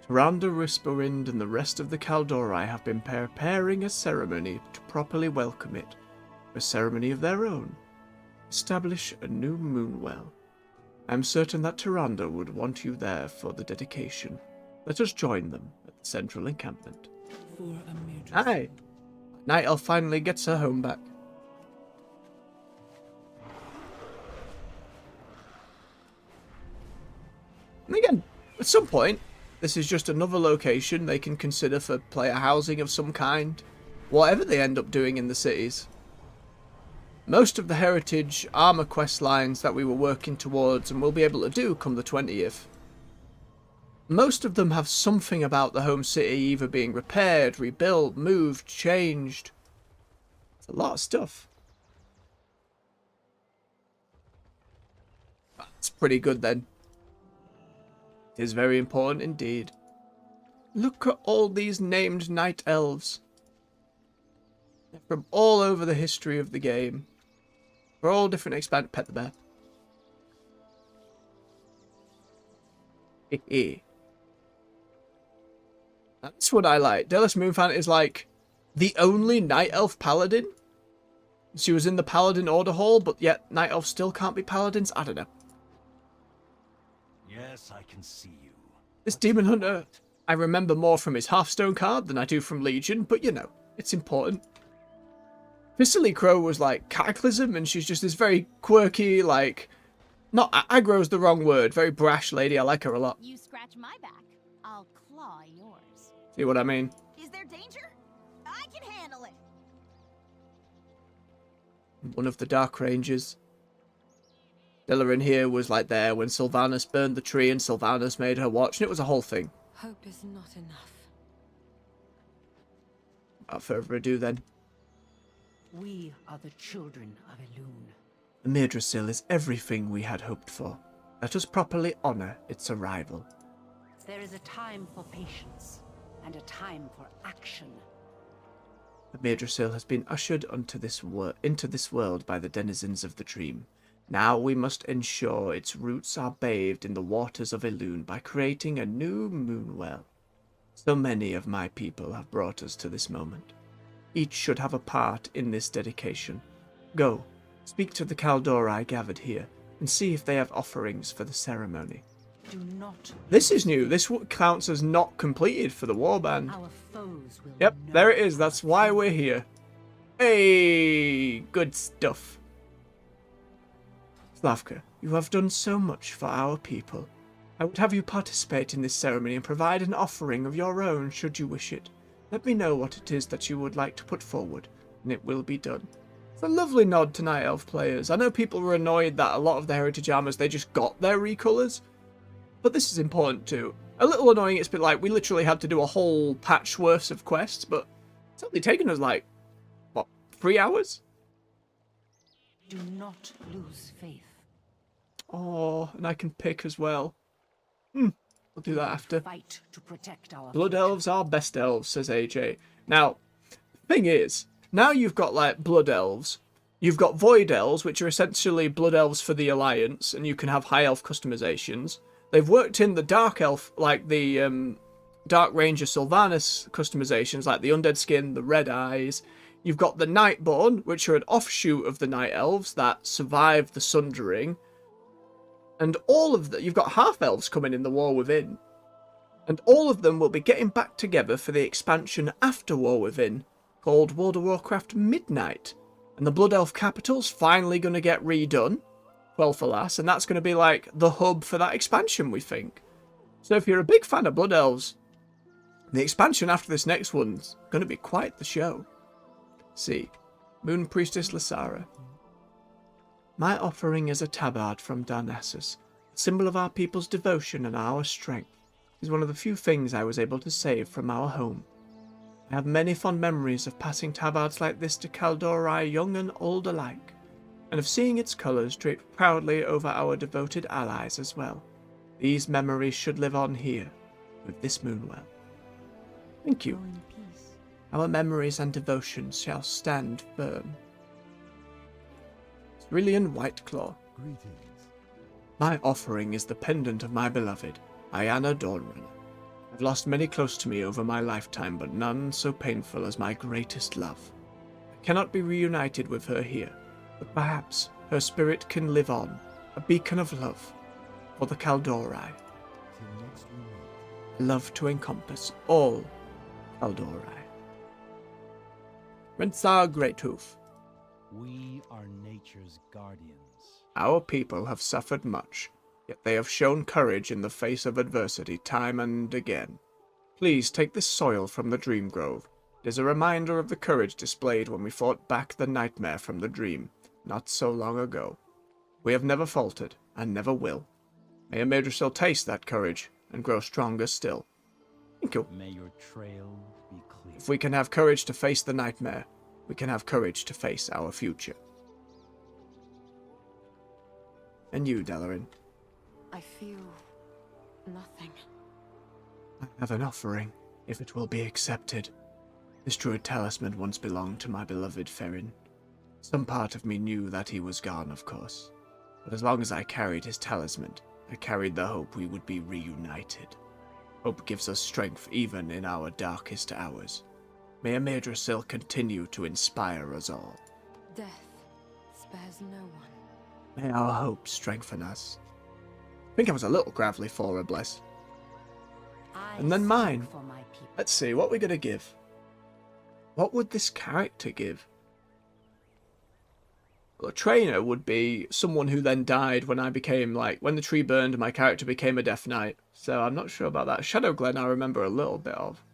Tyrande, Risperind, and the rest of the Kaldori have been preparing a ceremony to properly welcome it. A ceremony of their own. Establish a new moonwell. I am certain that Tyrande would want you there for the dedication. Let us join them at the central encampment.
For a Madrasil.
Aye. Night Elf finally gets her home back. And again, at some point, this is just another location they can consider for player housing of some kind. Whatever they end up doing in the cities. most of the heritage armour quest lines that we were working towards and will be able to do come the 20th. Most of them have something about the home city either being repaired, rebuilt, moved, changed. It's a lot of stuff. That's pretty good then. It is very important indeed. Look at all these named night elves. They're from all over the history of the game. For all different pet the bear. Hehe. That's what I like. Delos Moonfan is like the only Night Elf Paladin. She was in the Paladin Order Hall, but yet Night Elves still can't be Paladins. I don't know.
Yes, I can see you.
This Demon Hunter, I remember more from his Hearthstone card than I do from Legion, but you know, it's important. Thistly Crow was like Cataclysm, and she's just this very quirky, like, not aggro's the wrong word, very brash lady. I like her a lot.
You scratch my back, I'll claw yours.
See what I mean?
Is there danger? I can handle it.
One of the Dark Rangers. Delarin here was like there when Sylvanas burned the tree and Sylvanas made her watch, and it was a whole thing.
Hope is not enough.
Without further ado then.
We are the children of Elune.
The Mirdrasil is everything we had hoped for. Let us properly honour its arrival.
There is a time for patience and a time for action.
The Mirdrasil has been ushered into this world by the denizens of the dream. Now we must ensure its roots are bathed in the waters of Elune by creating a new moonwell. So many of my people have brought us to this moment. Each should have a part in this dedication. Go, speak to the Kaldori gathered here, and see if they have offerings for the ceremony.
Do not.
This is new. This counts as not completed for the warband.
Our foes will
Yep,
know.
there it is. That's why we're here. Hey, good stuff. Slavka, you have done so much for our people. I would have you participate in this ceremony and provide an offering of your own should you wish it. Let me know what it is that you would like to put forward, and it will be done. It's a lovely nod to Night Elf players. I know people were annoyed that a lot of the Heritage Armors, they just got their recolours, but this is important too. A little annoying, it's been like, we literally had to do a whole patch worth of quests, but it's only taken us like, what, 3 hours?
Do not lose faith.
Oh, and I can pick as well. I'll do that after.
Fight to protect our
Blood
future.
elves are best elves, says AJ. Now, the thing is, now you've got like blood elves, you've got void elves, which are essentially blood elves for the Alliance, and you can have high elf customizations. They've worked in the dark elf, like the Dark Ranger Sylvanas customizations, like the undead skin, the red eyes. You've got the Nightborn, which are an offshoot of the Night Elves that survived the Sundering. And all of you've got half-elves coming in the War Within. And all of them will be getting back together for the expansion after War Within, called World of Warcraft Midnight. And the Blood Elf capital's finally going to get redone, Quel'Thalas, and that's going to be like the hub for that expansion, we think. So if you're a big fan of Blood Elves, the expansion after this next one's going to be quite the show. See, Moon Priestess Lysara. My offering is a tabard from Darnassus, a symbol of our people's devotion and our strength. It is one of the few things I was able to save from our home. I have many fond memories of passing tabards like this to Kaldori, young and old alike, and of seeing its colours draped proudly over our devoted allies as well. These memories should live on here, with this moonwell. Thank you.
Go in peace.
Our memories and devotions shall stand firm. Cerulean Whiteclaw.
Greetings.
My offering is the pendant of my beloved, Ayana Dawnrunner. I've lost many close to me over my lifetime, but none so painful as my greatest love. I cannot be reunited with her here, but perhaps her spirit can live on, a beacon of love, for the Kaldori.
Till next we meet.
Love to encompass all Kaldori. Rensar Greathoof.
We are nature's guardians.
Our people have suffered much, yet they have shown courage in the face of adversity time and again. Please take this soil from the Dream Grove. It is a reminder of the courage displayed when we fought back the nightmare from the dream. not so long ago. We have never faltered, and never will. May Yggdrasil taste that courage, and grow stronger still. Thank you.
May your trail be clear.
If we can have courage to face the nightmare, we can have courage to face our future. And you, Delarin?
I feel nothing.
I have an offering, if it will be accepted. This druid talisman once belonged to my beloved Ferrin. Some part of me knew that he was gone, of course. But as long as I carried his talisman, I carried the hope we would be reunited. Hope gives us strength even in our darkest hours. May Yggdrasil continue to inspire us all.
Death spares no one.
May our hope strengthen us. I think I was a little gravelly for her, bless. And then mine.
For my people.
Let's see, what we're going to give. What would this character give? Well, a trainer would be someone who then died when I became, like, when the tree burned, my character became a Death Knight. So I'm not sure about that. Shadow Glen I remember a little bit of.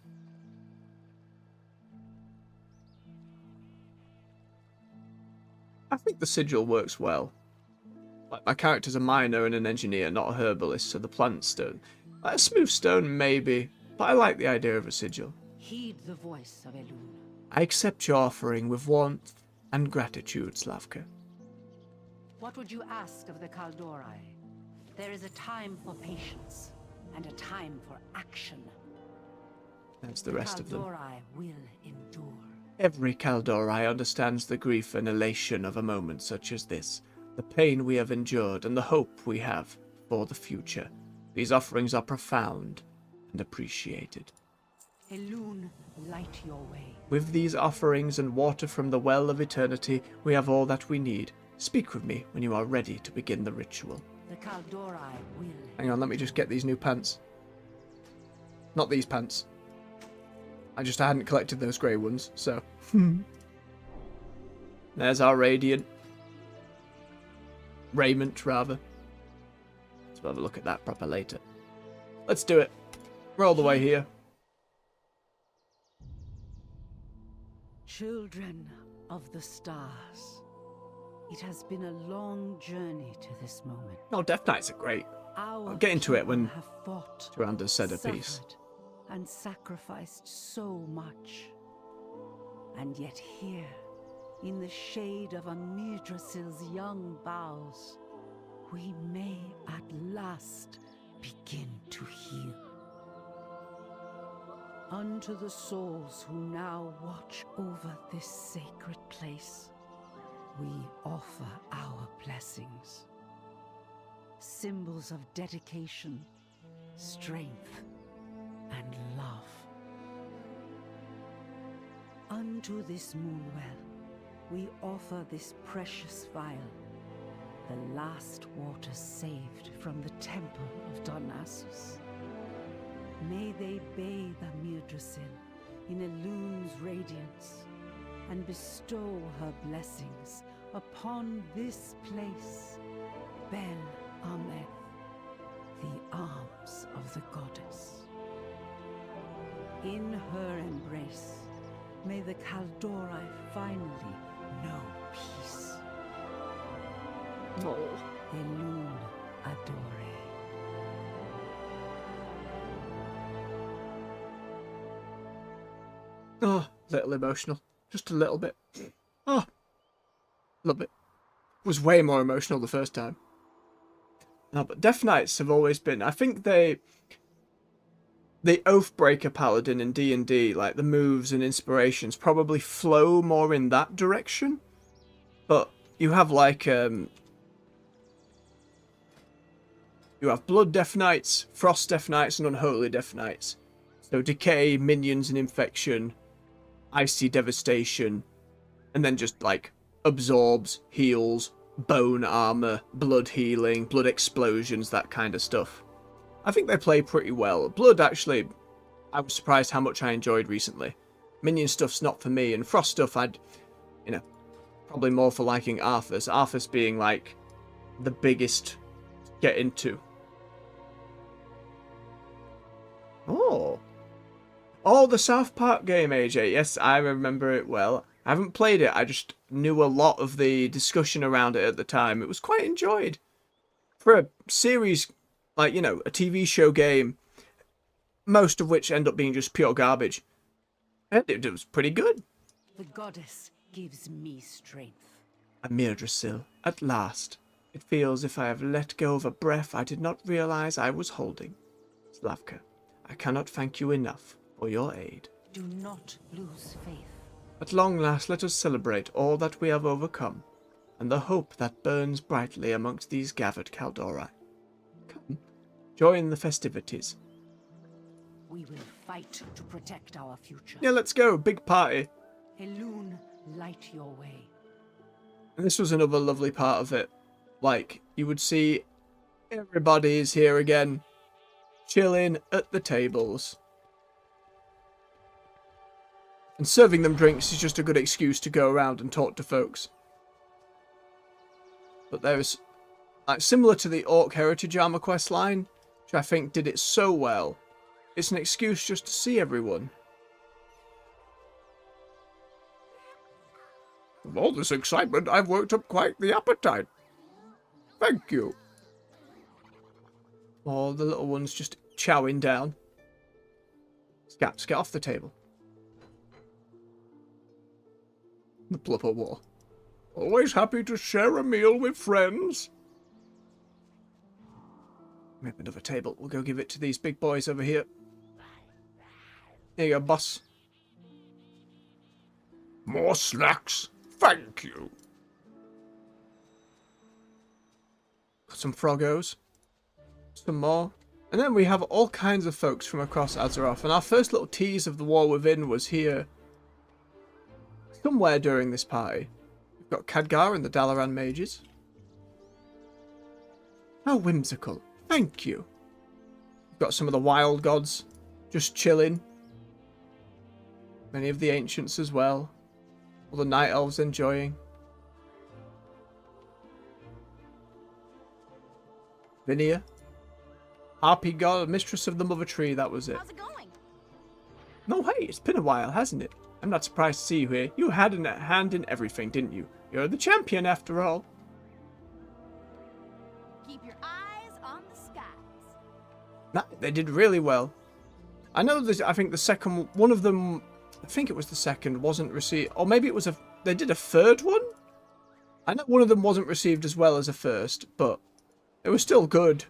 I think the sigil works well. Like, my character's a miner and an engineer, not a herbalist, so the plant stone. Like a smooth stone, maybe, but I like the idea of a sigil.
Heed the voice of Elune.
I accept your offering with warmth and gratitude, Slavka.
What would you ask of the Kaldorei? There is a time for patience, and a time for action.
That's the rest of them.
Kaldorei will endure.
Every Kaldorei understands the grief and elation of a moment such as this, the pain we have endured and the hope we have for the future. These offerings are profound and appreciated.
Elune, light your way.
With these offerings and water from the well of eternity, we have all that we need. Speak with me when you are ready to begin the ritual.
The Kaldorei will.
Hang on, let me just get these new pants. Not these pants. I hadn't collected those grey ones, so. There's our radiant. Raiment, rather. Let's have a look at that proper later. Let's do it. We're all the way here.
Children of the stars. It has been a long journey to this moment.
Oh, Death Knights are great.
Our
I'll get into it when
have fought,
Tyrande said a piece.
suffered, and sacrificed so much. And yet here, in the shade of Yggdrasil's young boughs, we may at last begin to heal. Unto the souls who now watch over this sacred place, we offer our blessings. Symbols of dedication, strength, and love. Unto this moonwell, we offer this precious vial, the last water saved from the temple of Darnassus. May they bathe Yggdrasil in Elune's radiance and bestow her blessings upon this place, Bel Ameth, the arms of the goddess. In her embrace, may the Kaldorei finally know peace.
Oh.
Elune Adore.
Oh, a little emotional. Just a little bit. Oh, love it. Was way more emotional the first time. No, but Death Knights have always been... I think the Oathbreaker Paladin in D&D, like the moves and inspirations, probably flow more in that direction. But you have like... you have Blood Death Knights, Frost Death Knights, and Unholy Death Knights. So Decay, Minions, and Infection, Icy Devastation, and then just like absorbs, heals, bone armor, blood healing, blood explosions, that kind of stuff. I think they play pretty well. Blood, actually, I was surprised how much I enjoyed recently. Minion stuff's not for me, and Frost stuff I'd, probably more for liking Arthas. Arthas being like the biggest to get into. Oh, the South Park game, AJ. Yes, I remember it well. I haven't played it, I just knew a lot of the discussion around it at the time. It was quite enjoyed. For a series, like, you know, a TV show game, most of which end up being just pure garbage. And it was pretty good.
The goddess gives me strength.
A Mirdrasil, at last. It feels if I have let go of a breath I did not realize I was holding. Slavka, I cannot thank you enough for your aid.
Do not lose faith.
At long last let us celebrate all that we have overcome, and the hope that burns brightly amongst these gathered Kaldori. Come, join the festivities.
We will fight to protect our future.
Yeah, let's go, big party.
Elune, light your way.
And this was another lovely part of it. Like, you would see everybody is here again, chilling at the tables. And serving them drinks is just a good excuse to go around and talk to folks. But there's, like, similar to the Orc Heritage Armour quest line, which I think did it so well, it's an excuse just to see everyone. With all this excitement, I've worked up quite the appetite. Thank you. All the little ones just chowing down. Scaps, get off the table. The blubber war. Always happy to share a meal with friends. We have another table. We'll go give it to these big boys over here. Here you go, boss.
More snacks? Thank you.
Got some Froggos. Some more. And then we have all kinds of folks from across Azeroth. And our first little tease of the War Within was here. Somewhere during this party. We've got Khadgar and the Dalaran mages. How whimsical. Thank you. We've got some of the wild gods just chilling. Many of the ancients as well. All the night elves enjoying. Vinia. Harpy god, mistress of the mother tree, that was it.
How's it going?
No, hey, it's been a while, hasn't it? I'm not surprised to see you here. You had a hand in everything, didn't you? You're the champion, after all.
Keep your eyes on the skies.
Nah, they did really well. I know that I think the second one of them, I think it was the second, wasn't received, or maybe it was they did a third one? I know one of them wasn't received as well as a first, but it was still good.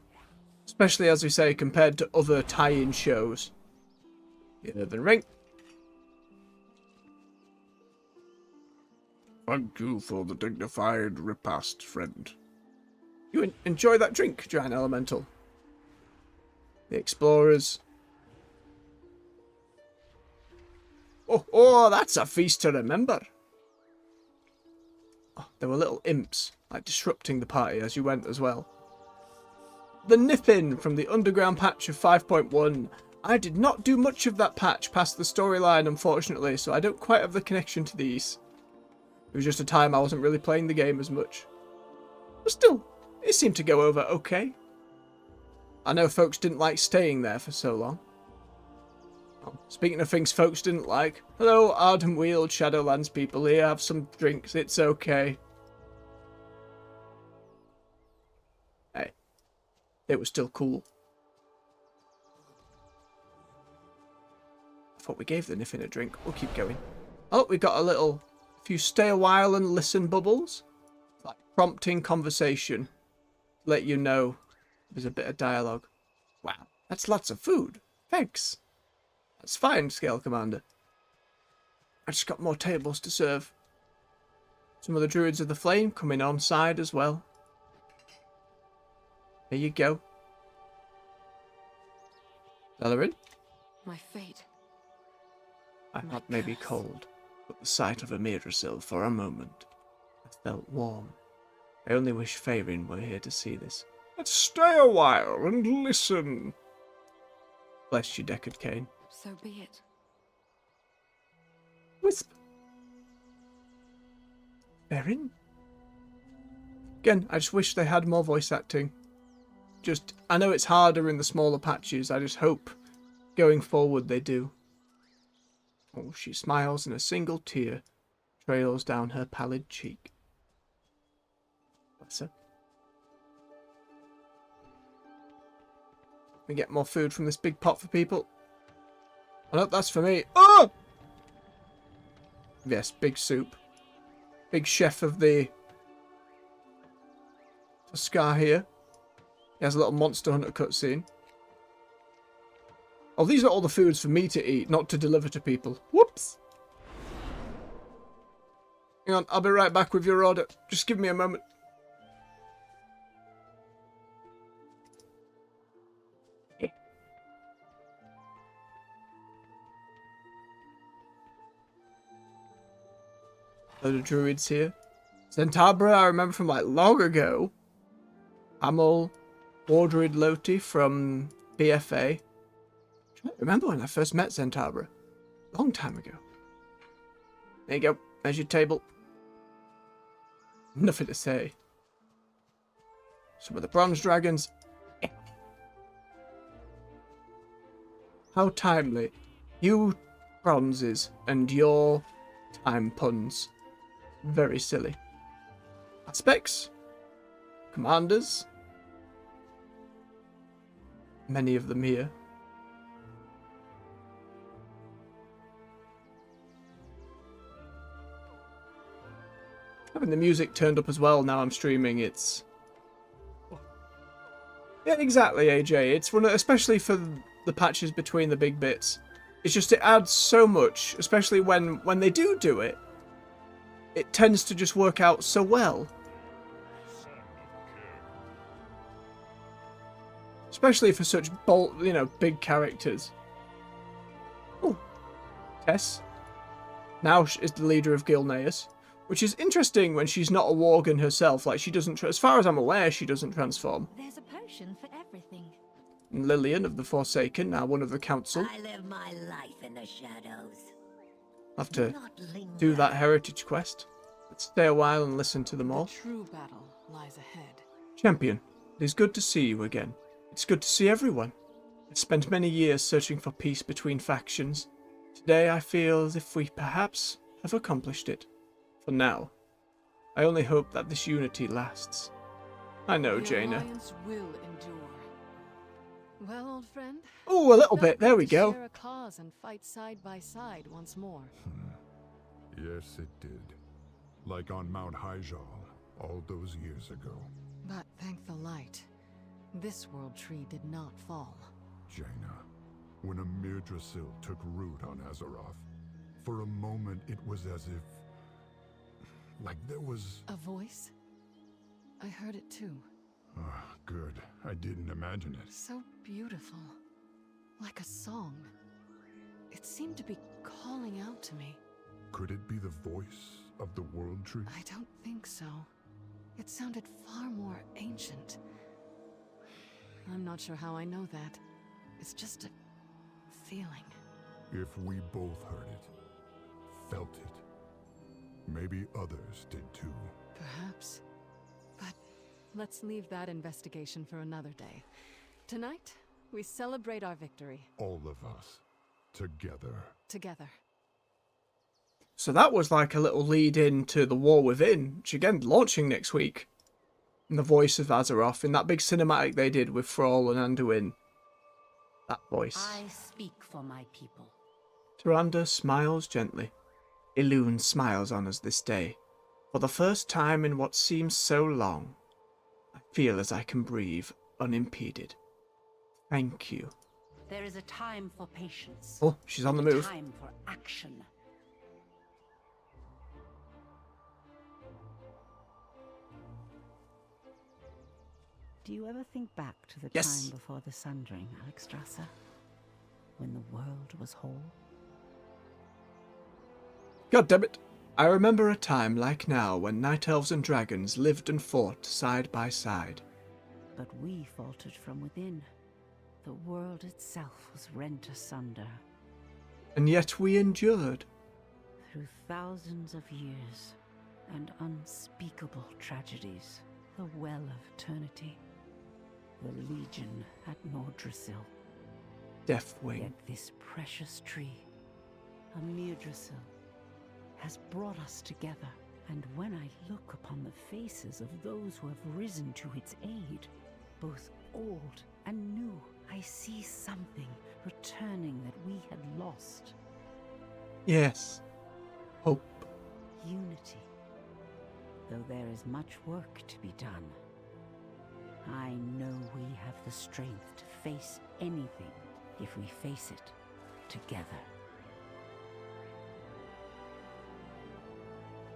Especially, as we say, compared to other tie-in shows. The Urban Ring.
Thank you for the dignified repast, friend.
You enjoy that drink, Giant Elemental. The Explorers. Oh, that's a feast to remember. Oh, there were little imps, like disrupting the party as you went as well. The Nip-In from the underground patch of 5.1. I did not do much of that patch past the storyline, unfortunately, so I don't quite have the connection to these. It was just a time I wasn't really playing the game as much. But still, it seemed to go over okay. I know folks didn't like staying there for so long. Oh, speaking of things folks didn't like, hello Ardent Wheeled Shadowlands people here, have some drinks, it's okay. Hey, it was still cool. I thought we gave the Niffin a drink, we'll keep going. Oh, we got a few stay a while and listen bubbles. Like prompting conversation. Let you know there's a bit of dialogue. Wow, that's lots of food. Thanks. That's fine, Scale Commander. I just got more tables to serve. Some of the Druids of the Flame coming on side as well. There you go. Dalaran?
My fate.
My heart may be cold, but the sight of a Mirdrasil for a moment, I felt warm. I only wish Faeryn were here to see this.
Let's stay a while and listen.
Bless you, Deckard Cain.
So be it.
Wisp. Faeryn? Again, I just wish they had more voice acting. I know it's harder in the smaller patches, I just hope going forward they do. Oh, she smiles and a single tear trails down her pallid cheek. Bless her. We get more food from this big pot for people. Oh no, that's for me. Oh! Yes, big soup. Big chef of the Scar here. He has a little Monster Hunter cutscene. Oh, these are all the foods for me to eat, not to deliver to people. Whoops! Hang on, I'll be right back with your order. Just give me a moment. Load of druids here. Zentabra, I remember from like long ago. Amel, Wardred Loti from BFA. I don't remember when I first met Zentabra. Long time ago. There you go. There's your table. Nothing to say. Some of the bronze dragons. How timely. You bronzes and your time puns. Very silly. Aspects. Commanders. Many of them here. Having the music turned up as well now I'm streaming, it's... Yeah, exactly, AJ. It's one, especially for the patches between the big bits. It's just, it adds so much, especially when they do it. It tends to just work out so well. Especially for such bold, big characters. Oh, Tess. Now is the leader of Gilneas. Which is interesting when she's not a Worgen herself. Like, she doesn't, as far as I'm aware, she doesn't transform.
There's a potion for everything.
And Lillian of the Forsaken, now one of the council.
I live my life in the shadows.
I'll have to
Not linger.
do that heritage quest. Let's stay a while and listen to them all.
The true battle lies ahead.
Champion, it is good to see you again. It's good to see everyone. I've spent many years searching for peace between factions. Today I feel as if we perhaps have accomplished it. For now. I only hope that this unity lasts. I know,
The
Jaina.
alliance will endure. Well, old friend.
Oh, a little
felt
bit. There
good
we
to
go.
share a cause and fight side by side once more.
Yes, it did. Like on Mount Hyjal, all those years ago.
But thank the light, this world tree did not fall.
Jaina, when a Mirdrasil took root on Azeroth, for a moment it was as if... like there was...
A voice? I heard it too.
Ah, good. I didn't imagine it.
So beautiful. Like a song. It seemed to be calling out to me.
Could it be the voice of the World Tree?
I don't think so. It sounded far more ancient. I'm not sure how I know that. It's just a feeling.
If we both heard it, felt it, maybe others did too.
Perhaps. But let's leave that investigation for another day. Tonight, we celebrate our victory.
All of us. Together.
Together.
So that was like a little lead in to The War Within, which again, launching next week. In the voice of Azeroth, in that big cinematic they did with Thrall and Anduin. That voice.
I speak for my people.
Tyrande smiles gently. Elune smiles on us this day. For the first time in what seems so long, I feel as I can breathe unimpeded. Thank you.
There is a time for patience.
Oh, she's on the move.
Time for action. Do you ever think back to the
Yes.
time before the Sundering, Alexstrasza? When the world was whole?
God damn it. I remember a time like now when night elves and dragons lived and fought side by side.
But we faltered from within. The world itself was rent asunder.
And yet we endured.
Through thousands of years and unspeakable tragedies, the well of eternity, the Legion at Nordrassil.
Deathwing.
Yet this precious tree, a Mirdrassil, has brought us together. And when I look upon the faces of those who have risen to its aid, both old and new, I see something returning that we had lost.
Yes. Hope.
Unity. Though there is much work to be done, I know we have the strength to face anything if we face it together.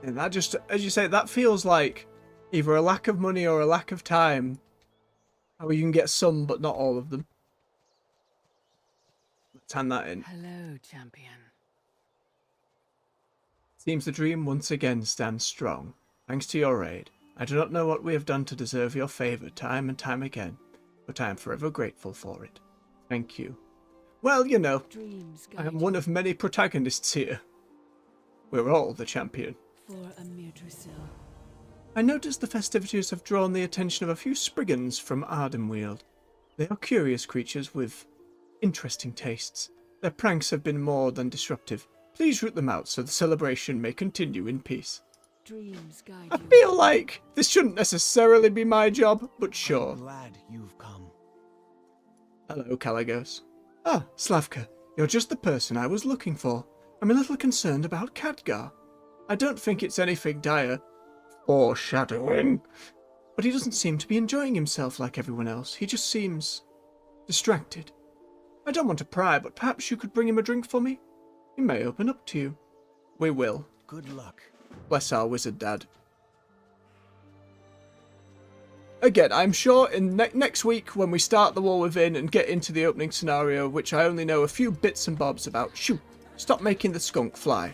And that just, as you say, that feels like either a lack of money or a lack of time. How you can get some, but not all of them. Let's hand that in.
Hello, champion.
Seems the dream once again stands strong. Thanks to your aid. I do not know what we have done to deserve your favour time and time again, but I am forever grateful for it. Thank you. Well, you know, I am one of many protagonists here. We're all the champion.
For Amyrdrasil.
I notice the festivities have drawn the attention of a few Spriggans from Ardenweald. They are curious creatures with interesting tastes. Their pranks have been more than disruptive. Please root them out so the celebration may continue in peace.
Dreams guide
I
you.
feel like this shouldn't necessarily be my job, but sure.
I'm glad you've come.
Hello, Kalagos. Ah, Slavka, you're just the person I was looking for. I'm a little concerned about Khadgar. I don't think it's anything dire. Foreshadowing. But he doesn't seem to be enjoying himself like everyone else. He just seems distracted. I don't want to pry, but perhaps you could bring him a drink for me? He may open up to you. We will.
Good luck.
Bless our wizard dad. Again, I'm sure in next week when we start the War Within and get into the opening scenario, which I only know a few bits and bobs about. Shoo! Stop making the skunk fly.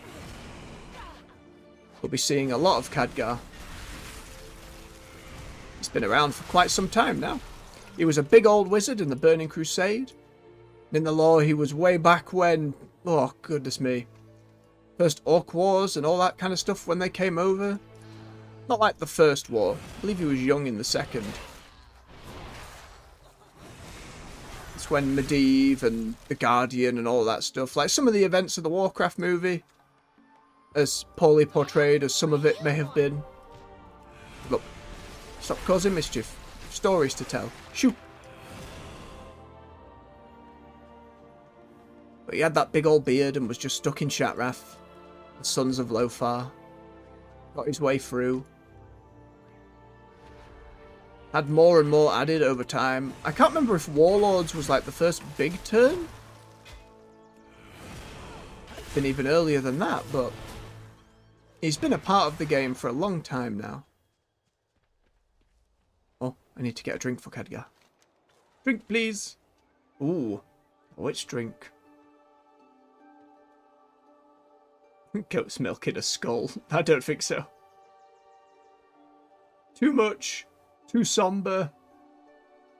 We'll be seeing a lot of Khadgar. He's been around for quite some time now. He was a big old wizard in the Burning Crusade. In the lore, he was way back when... Oh, goodness me. First Orc Wars and all that kind of stuff when they came over. Not like the first war. I believe he was young in the second. It's when Medivh and the Guardian and all that stuff. Like some of the events of the Warcraft movie. As poorly portrayed as some of it may have been. Look. Stop causing mischief. Stories to tell. Shoot. But he had that big old beard and was just stuck in Shatrath. The Sons of Lothar. Got his way through. Had more and more added over time. I can't remember if Warlords was like the first big turn. Been even earlier than that, but he's been a part of the game for a long time now. Oh, I need to get a drink for Khadgar. Drink, please. Ooh, which drink? Goat's milk in a skull. I don't think so. Too much. Too somber.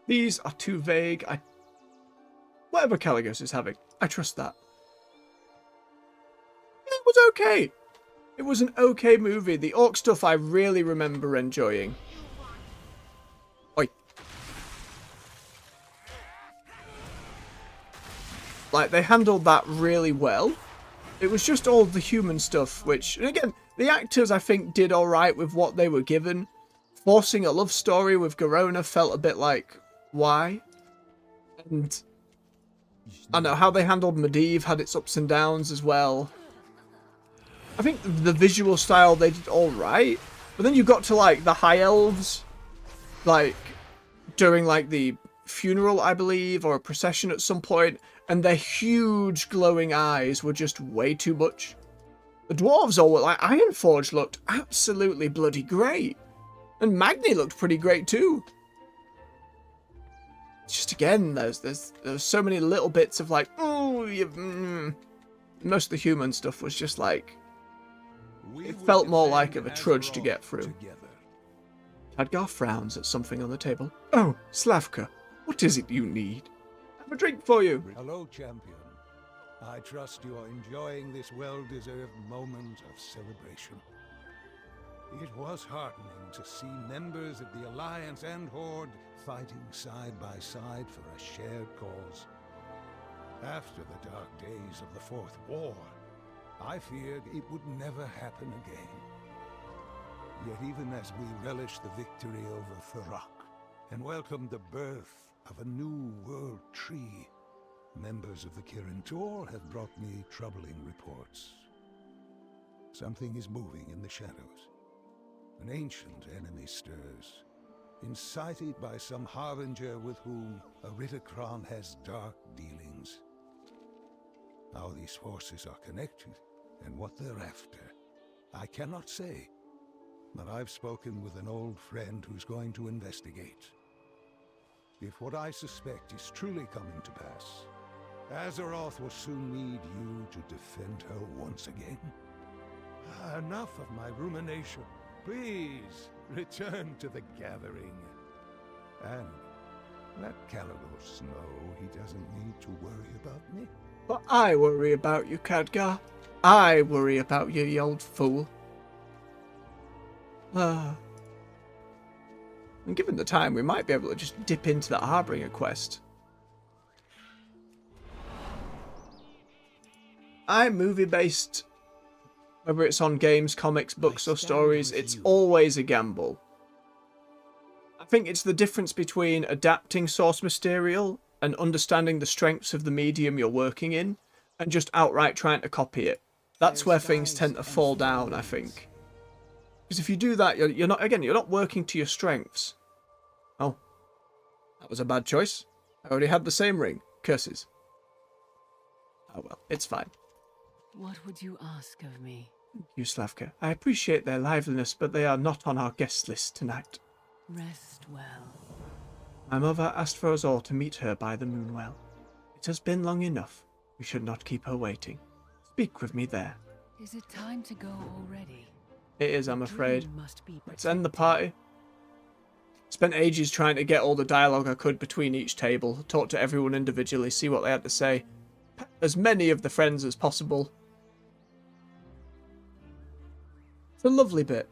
These are too vague. Whatever Kalagos is having, I trust that. It was okay. It was an okay movie. The orc stuff I really remember enjoying. Oi. Like, they handled that really well. It was just all the human stuff, which, and again, the actors I think did alright with what they were given. Forcing a love story with Garona felt a bit like, why? And I don't know, how they handled Medivh had its ups and downs as well. I think the visual style they did alright, but then you got to like the High Elves, like during like the funeral, I believe, or a procession at some point, and their huge glowing eyes were just way too much. The dwarves all were like, Ironforge looked absolutely bloody great. And Magni looked pretty great too. It's just again, there's so many little bits of like, oh, most of the human stuff was just like, it felt more like of a trudge to get through. Khadgar frowns at something on the table. Oh, Slavka, what is it you need? I have a drink for you.
Hello, champion. I trust you are enjoying this well-deserved moment of celebration. It was heartening to see members of the Alliance and Horde fighting side by side for a shared cause. After the dark days of the Fourth War, I feared it would never happen again. Yet even as we relish the victory over Feroc and welcome the birth of a new world tree, members of the Kirin Tor have brought me troubling reports. Something is moving in the shadows. An ancient enemy stirs, incited by some harbinger with whom Aritacron has dark dealings. How these forces are connected, and what they're after, I cannot say. But I've spoken with an old friend who's going to investigate. If what I suspect is truly coming to pass, Azeroth will soon need you to defend her once again. Enough of my rumination. Please, return to the gathering. And let Kalos know he doesn't need to worry about me.
But I worry about you, Khadgar. I worry about you, you old fool. And given the time, we might be able to just dip into that Harbinger quest. Movie-based, whether it's on games, comics, books, or stories, it's always a gamble. I think it's the difference between adapting source material and understanding the strengths of the medium you're working in, and just outright trying to copy it. That's where things tend to fall down, I think. Because if you do that, you're not working to your strengths. Oh, that was a bad choice. I already had the same ring. Curses. Oh well, it's fine.
What would you ask of me?
Thank you, Slavka. I appreciate their liveliness, but they are not on our guest list tonight.
Rest well.
My mother asked for us all to meet her by the Moonwell. It has been long enough. We should not keep her waiting. Speak with me there.
Is it time to go already?
It is, I'm afraid. Let's end the party. Spent ages trying to get all the dialogue I could between each table, talk to everyone individually, see what they had to say. As many of the friends as possible. It's a lovely bit.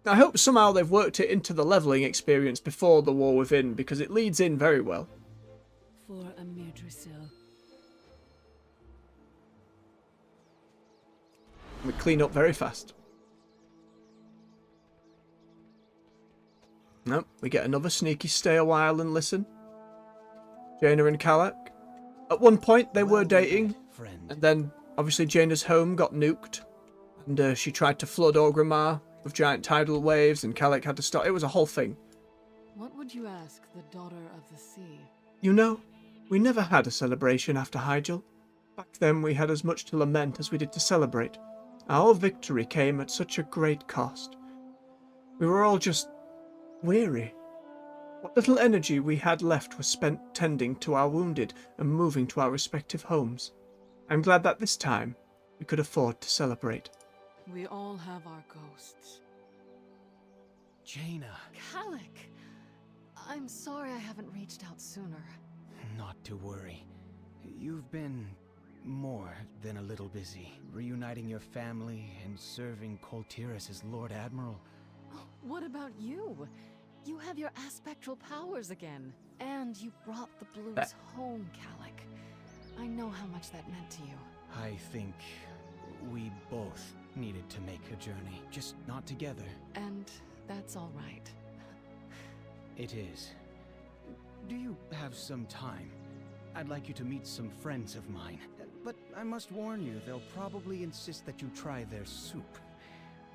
I hope somehow they've worked it into the levelling experience before the War Within, because it leads in very well.
For a Mirdrasil.
We clean up very fast. Nope, we get another sneaky stay a while and listen. Jaina and Kalak. At one point they were dating, and then obviously Jaina's home got nuked, and she tried to flood Orgrimmar with giant tidal waves, and Kalak had to stop. It was a whole thing.
What would you ask the daughter of the sea?
You know, we never had a celebration after Hyjal. Back then we had as much to lament as we did to celebrate. Our victory came at such a great cost. We were all just weary. What little energy we had left was spent tending to our wounded and moving to our respective homes. I'm glad that this time we could afford to celebrate.
We all have our ghosts.
Jaina.
Kalak! I'm sorry I haven't reached out sooner.
Not to worry. You've been more than a little busy, reuniting your family and serving Koltiris as Lord Admiral.
What about you? You have your aspectral powers again. And you brought the blues home, Kalak. I know how much that meant to you.
I think we both needed to make a journey, just not together.
And that's all right.
It is. Do you have some time? I'd like you to meet some friends of mine, but I must warn you, they'll probably insist that you try their soup.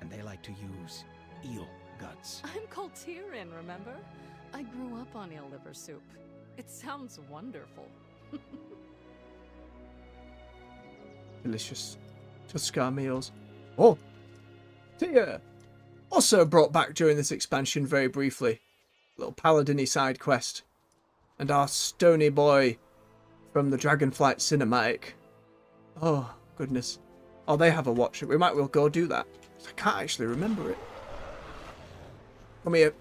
And they like to use eel guts.
I'm Koltirin, remember? I grew up on eel liver soup. It sounds wonderful.
Delicious Tuscar meals. Oh! Tia! Also brought back during this expansion very briefly. Little paladin-y side quest. And our stony boy from the Dragonflight cinematic. Oh, goodness. Oh, they have a watch. We might well go do that. I can't actually remember it. Come here.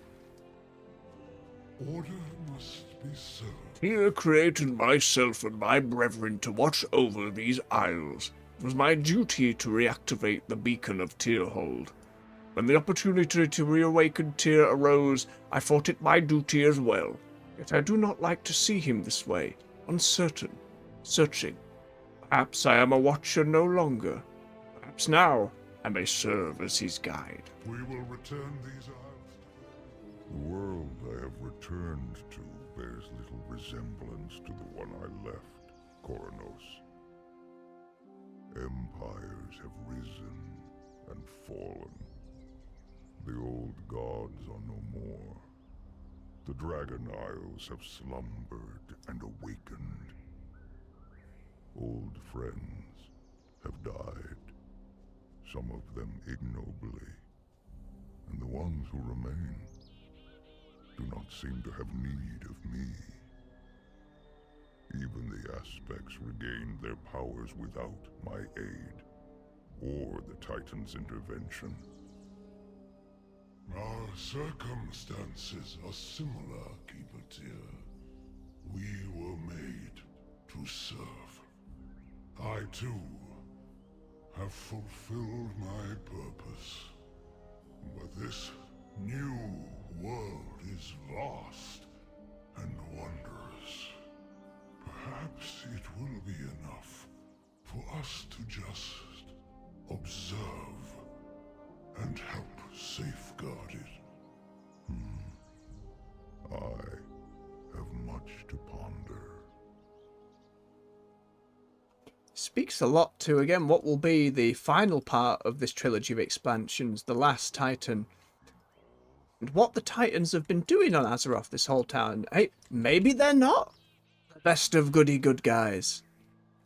Order must be served.
Here created myself and my brethren to watch over these isles. It was my duty to reactivate the beacon of Tyrhold. When the opportunity to reawaken Tyr arose, I thought it my duty as well. Yet I do not like to see him this way, uncertain, searching. Perhaps I am a watcher no longer. Perhaps now I may serve as his guide.
We will return these isles. The world I have returned to bears little resemblance to the one I left, Coronos. Empires have risen and fallen. The old gods are no more. The Dragon Isles have slumbered and awakened. Old friends have died, some of them ignobly, and the ones who remain do not seem to have need of me. Even the aspects regained their powers without my aid, or the Titan's intervention. Our circumstances are similar, Keeper Tyr. We were made to serve. I, too, have fulfilled my purpose. But this new world is vast and wondrous. Perhaps it will be enough for us to just observe and help safeguard it. I have much to ponder.
Speaks a lot to, again, what will be the final part of this trilogy of expansions, the last Titan. And what the Titans have been doing on Azeroth this whole time. Hey, maybe they're not the best of goody good guys.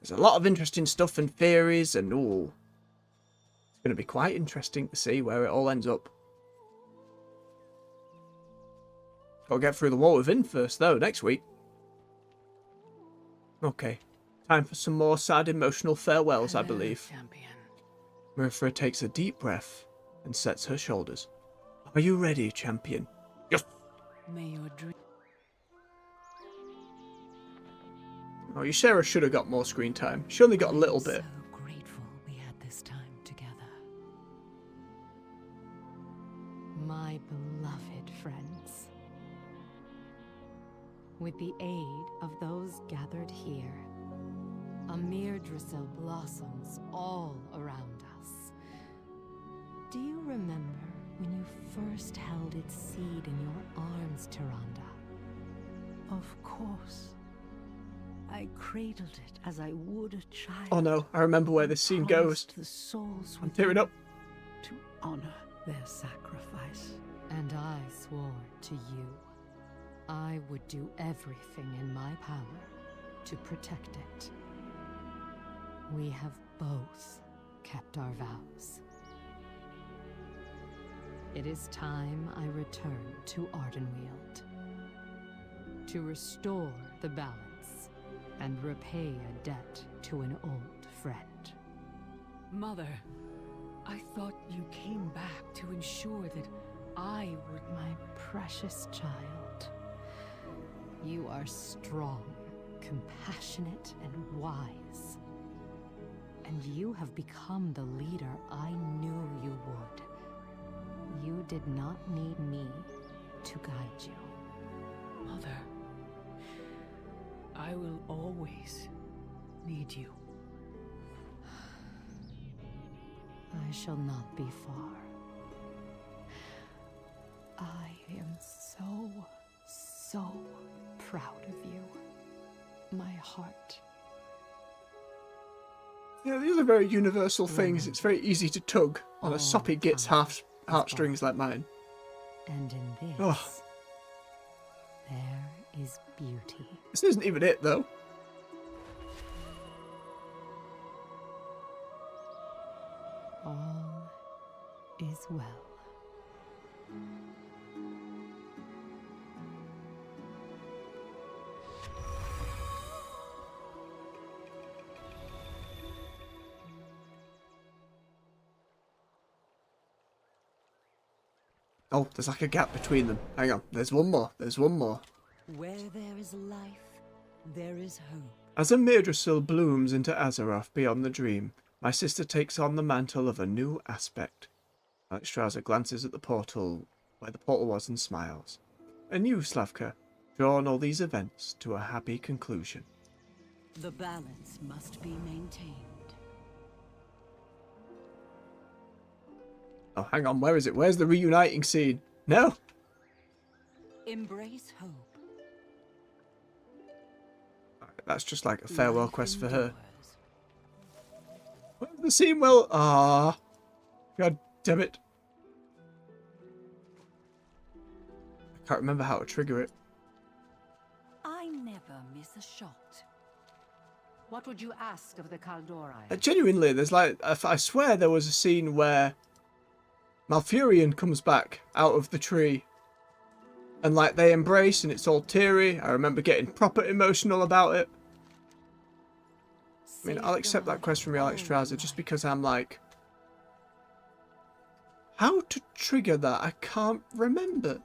There's a lot of interesting stuff and theories, and ooh, it's going to be quite interesting to see where it all ends up. Got to get through the wall within first, though, next week. Okay, time for some more sad emotional farewells, I believe.
Champion.
Morithra takes a deep breath and sets her shoulders. Are you ready, champion?
Yes.
May your dream.
Oh, Ysera should have got more screen time. She only got a little bit.
So grateful we had this time together. My beloved friends. With the aid of those gathered here, a Mirdrasil blossoms all around us. Do you remember when you first held its seed in your arms, Tyrande? Of course. I cradled it as I would a child.
Oh no, I remember where this scene goes.
The souls
I'm tearing up.
to honor their sacrifice. And I swore to you, I would do everything in my power to protect it. We have both kept our vows. It is time I return to Ardenweald to restore the balance and repay a debt to an old friend.
Mother, I thought you came back to ensure that I would...
My precious child, you are strong, compassionate, and wise. And you have become the leader I knew you would. You did not need me to guide you.
Mother, I will always need you.
I shall not be far. I am so proud of you. My heart.
Yeah, these are very universal things. It's very easy to tug on a soppy git's heartstrings like mine.
And in this,
Oh.
there is beauty.
This isn't even it, though.
All is well.
Oh, there's like a gap between them. Hang on, there's one more. There's one more.
Where there is life, there is hope.
As a Mirdrasil blooms into Azeroth beyond the dream, my sister takes on the mantle of a new aspect. Alexstrasza glances at the portal where the portal was and smiles. And you, Slavka, drawn all these events to a happy conclusion.
The balance must be maintained.
Oh, hang on, where is it? Where's the reuniting scene? No?
Embrace hope.
That's just like a farewell
Life
quest for her.
endures.
Where's the scene? Well, god damn it. I can't remember how to trigger it.
I never miss a shot. What would you ask of the Kaldorite?
Genuinely, there's like, I swear there was a scene where Malfurion comes back out of the tree and like they embrace and it's all teary. I remember getting proper emotional about it. I mean, I'll accept that quest from Alex Trouser just because I'm like, how to trigger that? I can't remember.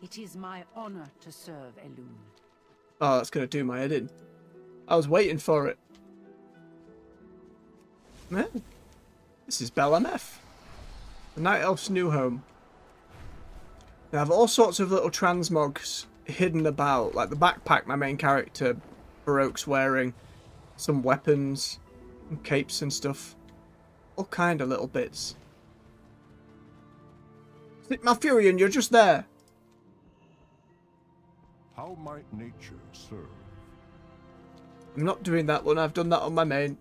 It is my honor to serve Elune.
Oh, that's going to do my head in. I was waiting for it. Man, this is Belamef, the Night Elf's new home. They have all sorts of little transmogs hidden about, like the backpack my main character Baroque's wearing, some weapons, and capes and stuff. All kind of little bits. Malfurion, you're just there.
How might nature serve?
I'm not doing that one. I've done that on my main.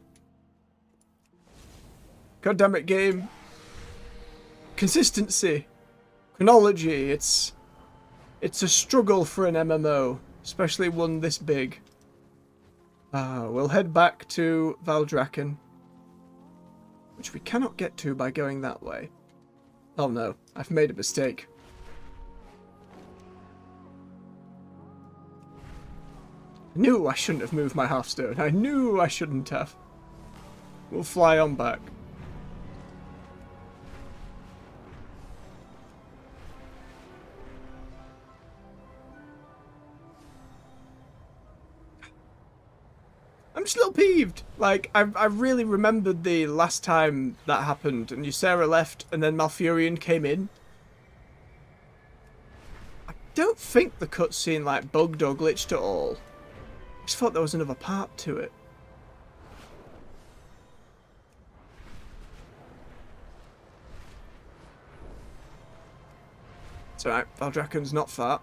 God damn it, game. Consistency. Chronology. It's a struggle for an MMO, especially one this big. We'll head back to Valdrakken, which we cannot get to by going that way. Oh no, I've made a mistake. I knew I shouldn't have moved my Hearthstone. I knew I shouldn't have. We'll fly on back. I'm just a little peeved. Like, I really remembered the last time that happened, and Ysera left, and then Malfurion came in. I don't think the cutscene, like, bugged or glitched at all. I just thought there was another part to it. It's alright, Valdrakken's not far.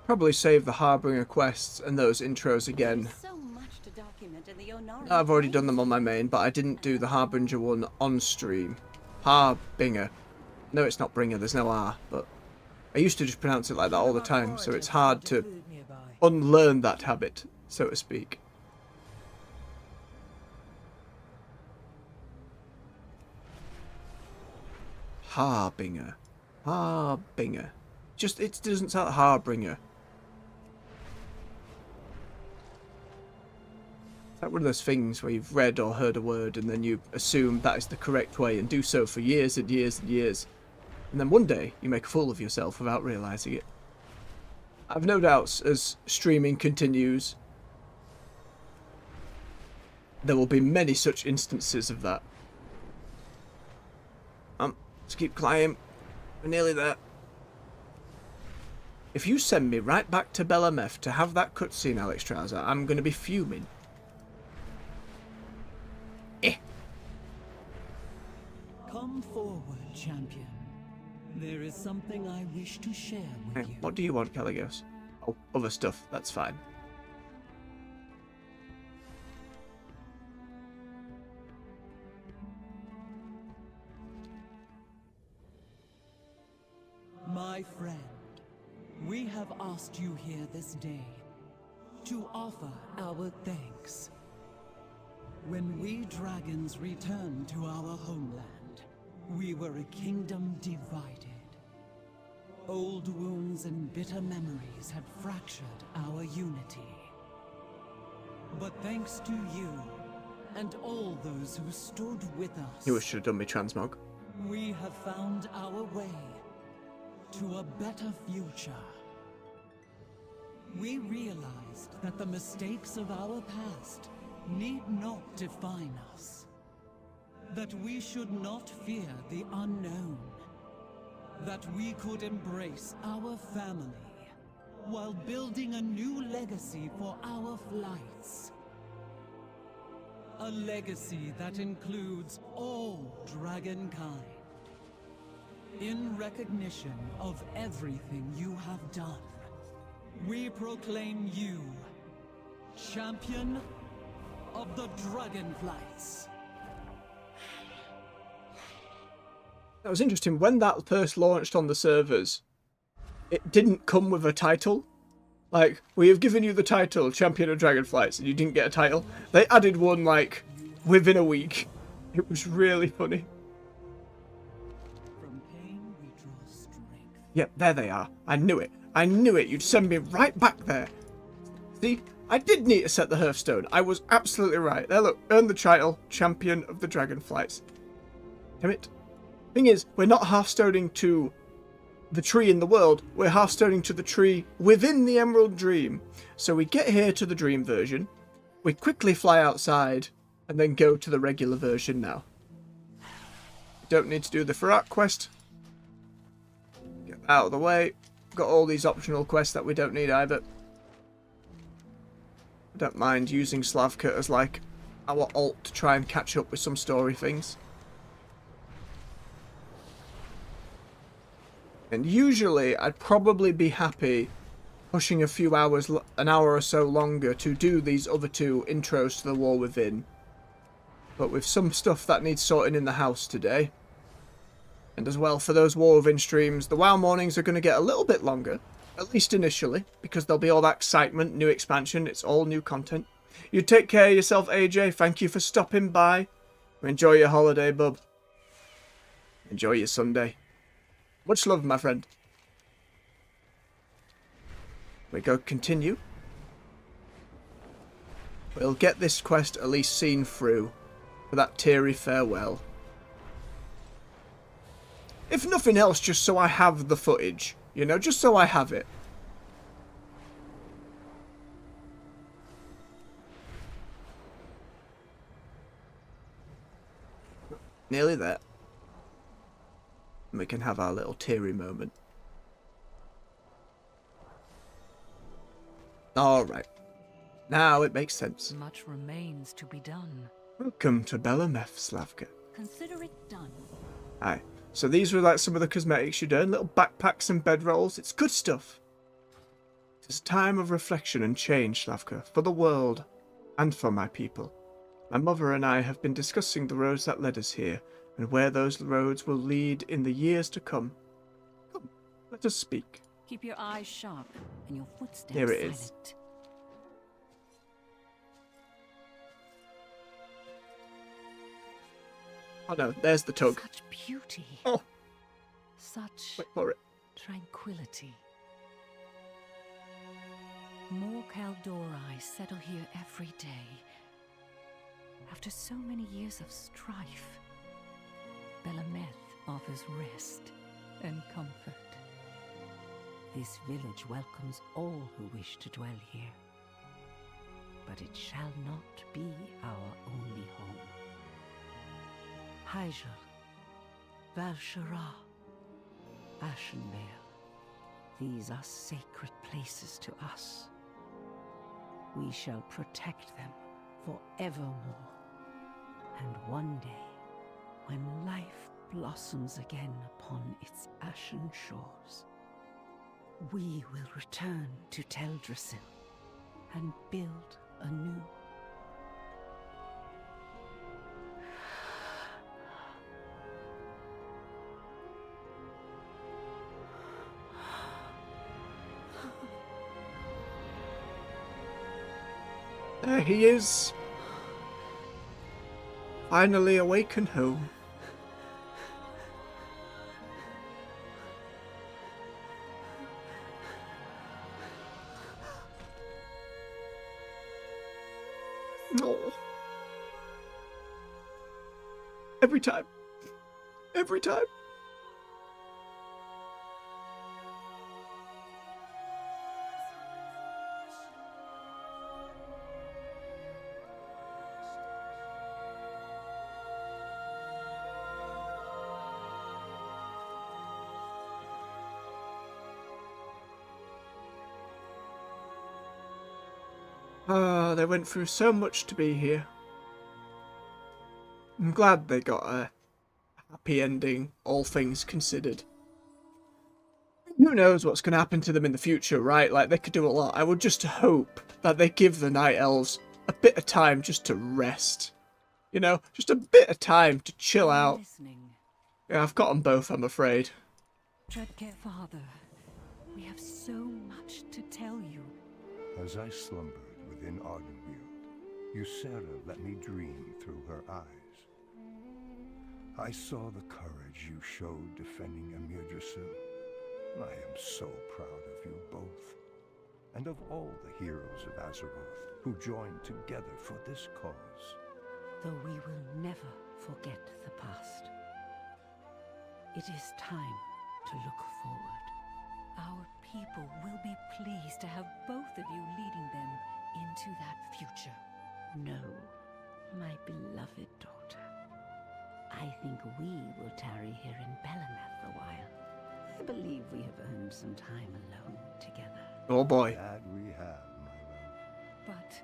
Probably save the Harbinger quests and those intros again.
So much to document in the Onari.
I've already done them on my main, but I didn't do the Harbinger one on stream. Harbinger. No, it's not Bringer, there's no R, but I used to just pronounce it like that all the time, so it's hard to unlearn that habit, so to speak. Harbinger. Harbinger. Just, it doesn't sound Harbinger. It's like one of those things where you've read or heard a word and then you assume that is the correct way and do so for years and years and years. And then one day you make a fool of yourself without realising it. I've no doubts as streaming continues, there will be many such instances of that. Let's keep climbing. We're nearly there. If you send me right back to Belamef to have that cutscene, Alex Trouser, I'm going to be fuming.
Come forward, champion. There is something I wish to share with you.
What do you want, Caligos? Oh, other stuff. That's fine.
My friend, we have asked you here this day to offer our thanks. When we dragons returned to our homeland, we were a kingdom divided. Old wounds and bitter memories had fractured our unity. But thanks to you and all those who stood with us,
You should have done me transmog.
we have found our way to a better future. We realized that the mistakes of our past need not define us. that we should not fear the unknown, that we could embrace our family while building a new legacy for our flights. A legacy that includes all dragonkind. In recognition of everything you have done, we proclaim you champion of the Dragonflights.
That was interesting. When that first launched on the servers, it didn't come with a title. Like, we have given you the title Champion of Dragonflights, and you didn't get a title. They added one, like, within a week. It was really funny.
From pain we draw strength.
Yep, there they are. I knew it. I knew it. You'd send me right back there. See? I did need to set the Hearthstone. I was absolutely right. There, look. Earn the title Champion of the Dragonflights. Damn it. Thing is, we're not half-stoning to the tree in the world. We're half-stoning to the tree within the Emerald Dream. So we get here to the Dream version. We quickly fly outside. And then go to the regular version now. We don't need to do the Farak quest. Get out of the way. Got all these optional quests that we don't need either. I don't mind using Slavka as like our alt to try and catch up with some story things. And usually I'd probably be happy pushing a few hours, an hour or so longer to do these other two intros to the War Within. But with some stuff that needs sorting in the house today. And as well, for those War Within streams, the WoW mornings are going to get a little bit longer. At least initially. Because there'll be all that excitement, new expansion, it's all new content. You take care of yourself, AJ. Thank you for stopping by. Enjoy your holiday, bub. Enjoy your Sunday. Much love, my friend. We go continue. We'll get this quest at least seen through. For that teary farewell. If nothing else, just so I have the footage. You know, just so I have it. Nearly there. And we can have our little teary moment. Alright. Now it makes sense.
Much remains to be done.
Welcome to Belemeth, Slavka.
Consider it done.
Aye. So these were like some of the cosmetics you'd earn. Little backpacks and bedrolls. It's good stuff. It's a time of reflection and change, Slavka. For the world. And for my people. My mother and I have been discussing the roads that led us here. And where those roads will lead in the years to come. Come, let us speak.
Keep your eyes sharp and your footsteps
Here it is.
silent.
Oh no, there's the tug.
Such beauty.
Oh.
Such
Wait for it.
tranquility. More Kaldori settle here every day. After so many years of strife, Belemeth offers rest and comfort. This village welcomes all who wish to dwell here. But it shall not be our only home. Hyjal, Val'Shara, Ashenvale, these are sacred places to us. We shall protect them forevermore. And one day, when life blossoms again upon its ashen shores, we will return to Teldrassil and build anew.
There he is. Finally awakened home. Oh. Every time. Every time. Oh, they went through so much to be here. I'm glad they got a happy ending, all things considered. Who knows what's going to happen to them in the future, right? Like, they could do a lot. I would just hope that they give the Night Elves a bit of time just to rest. You know, just a bit of time to chill out. Yeah, I've got them both, I'm afraid.
Treadcare Father, we have so much to tell you.
As I slumbered within Ardenweald, Ysera let me dream through her eyes. I saw the courage you showed defending Emir Drasil. I am so proud of you both, and of all the heroes of Azeroth who joined together for this cause.
Though we will never forget the past, it is time to look forward. Our people will be pleased to have both of you leading them into that future.
No, my beloved daughter. I think we will tarry here in Belanath a while. I believe we have earned some time alone together.
Oh boy.
That we have, my love.
But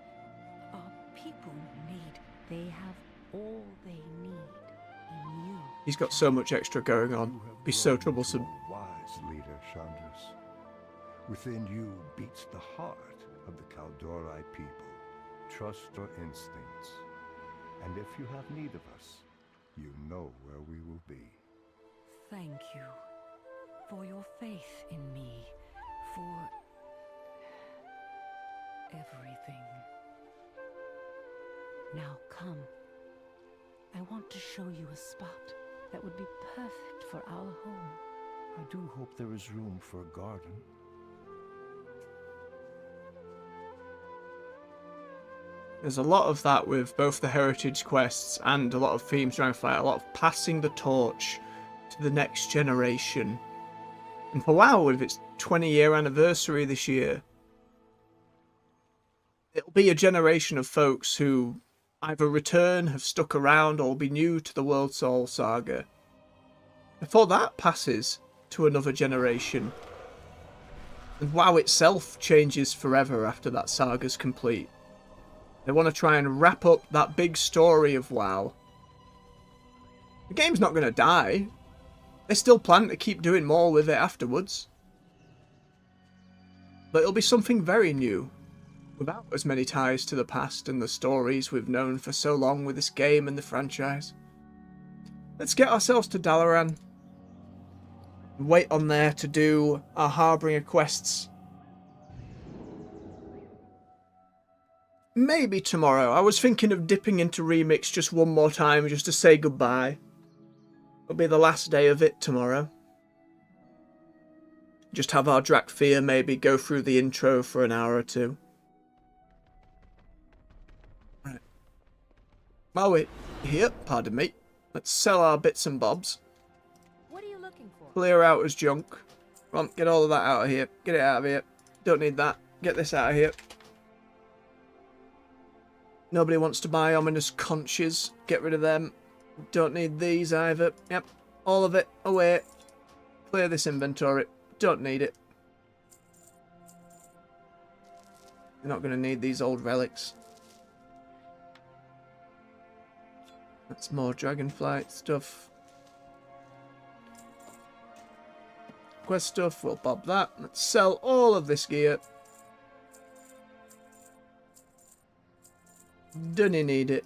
our people need...
They have all they need in you.
He's got so much extra going on. Be so troublesome.
Wise leader, Chandras. Within you beats the heart of the Kaldorei people. Trust your instincts. And if you have need of us, you know where we will be.
Thank you for your faith in me, for everything.
Now come. I want to show you a spot that would be perfect for our home.
I do hope there is room for a garden.
There's a lot of that with both the heritage quests and a lot of themes Dragonflight, a lot of passing the torch to the next generation. And for WoW, with its 20-year anniversary this year, it'll be a generation of folks who either return, have stuck around, or will be new to the World Soul Saga. Before that passes to another generation, and WoW itself changes forever after that saga's complete. They want to try and wrap up that big story of WoW. The game's not going to die. They still plan to keep doing more with it afterwards. But it'll be something very new, without as many ties to the past and the stories we've known for so long with this game and the franchise. Let's get ourselves to Dalaran. Wait on there to do our Harbinger quests. Maybe tomorrow. I was thinking of dipping into Remix just one more time just to say goodbye. It'll be the last day of it tomorrow. Just have our Drakthea maybe go through the intro for an hour or two. Right. While we're here, pardon me, let's sell our bits and bobs.
What are you looking for?
Clear out as junk. Come on, get all of that out of here. Get it out of here. Don't need that. Get this out of here. Nobody wants to buy Ominous Conches. Get rid of them. Don't need these either. Yep, all of it away. Clear this inventory. Don't need it. You're not going to need these old relics. That's more Dragonflight stuff. Quest stuff, we'll bob that. Let's sell all of this gear. Don't you need it?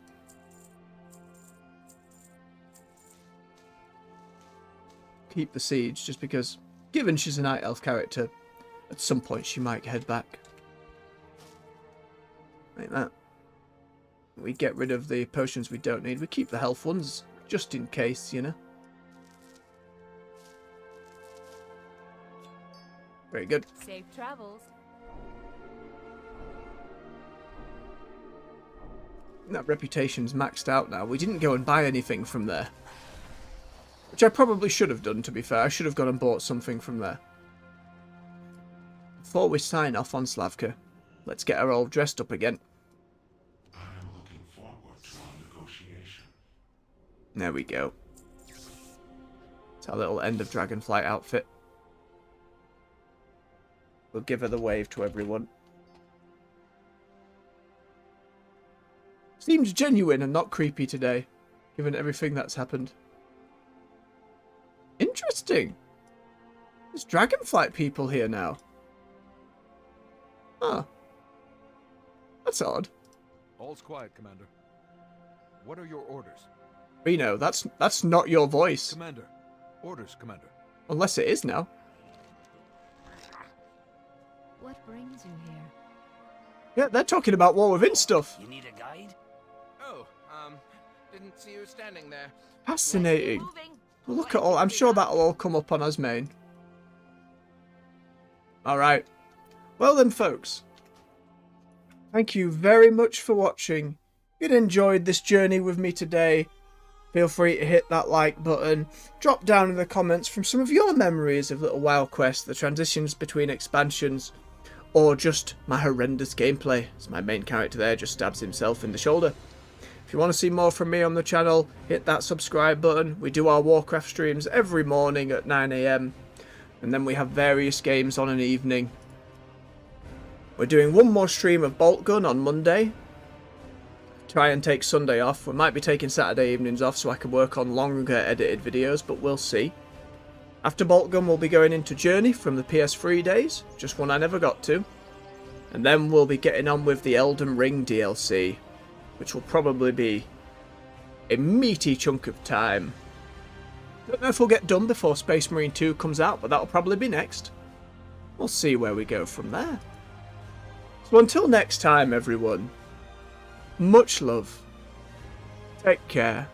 Keep the siege, just because, given she's a Night Elf character, at some point she might head back. Like that. We get rid of the potions we don't need. We keep the health ones, just in case, you know. Very good.
Safe travels.
That reputation's maxed out now. We didn't go and buy anything from there. Which I probably should have done, to be fair. I should have gone and bought something from there. Before we sign off on Slavka, let's get her all dressed up again.
I'm looking forward to our negotiation.
There we go. It's our little end of Dragonflight outfit. We'll give her the wave to everyone. Seems genuine and not creepy today, given everything that's happened. Interesting. There's Dragonflight people here now. Huh. That's odd.
All's quiet, Commander. What are your orders?
Reno, that's not your voice.
Commander. Orders, Commander.
Unless it is now.
What brings you here?
Yeah, they're talking about War Within stuff.
You need a guide?
Oh, didn't see you standing there.
Fascinating. Well, look at all. I'm sure that'll all come up on Asmane. Alright. Well then, folks. Thank you very much for watching. If you enjoyed this journey with me today, feel free to hit that like button. Drop down in the comments from some of your memories of Little WoW Quest, the transitions between expansions, or just my horrendous gameplay, as my main character there just stabs himself in the shoulder. If you want to see more from me on the channel, hit that subscribe button. We do our Warcraft streams every morning at 9 AM, and then we have various games on an evening. We're doing one more stream of Bolt Gun on Monday. Try and take Sunday off. We might be taking Saturday evenings off so I can work on longer edited videos, but we'll see. After Bolt Gun, we'll be going into Journey from the PS3 days, just one I never got to. And then we'll be getting on with the Elden Ring DLC, which will probably be a meaty chunk of time. Don't know if we'll get done before Space Marine 2 comes out, but that'll probably be next. We'll see where we go from there. So until next time, everyone, much love, take care,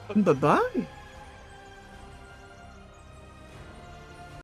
and bye-bye.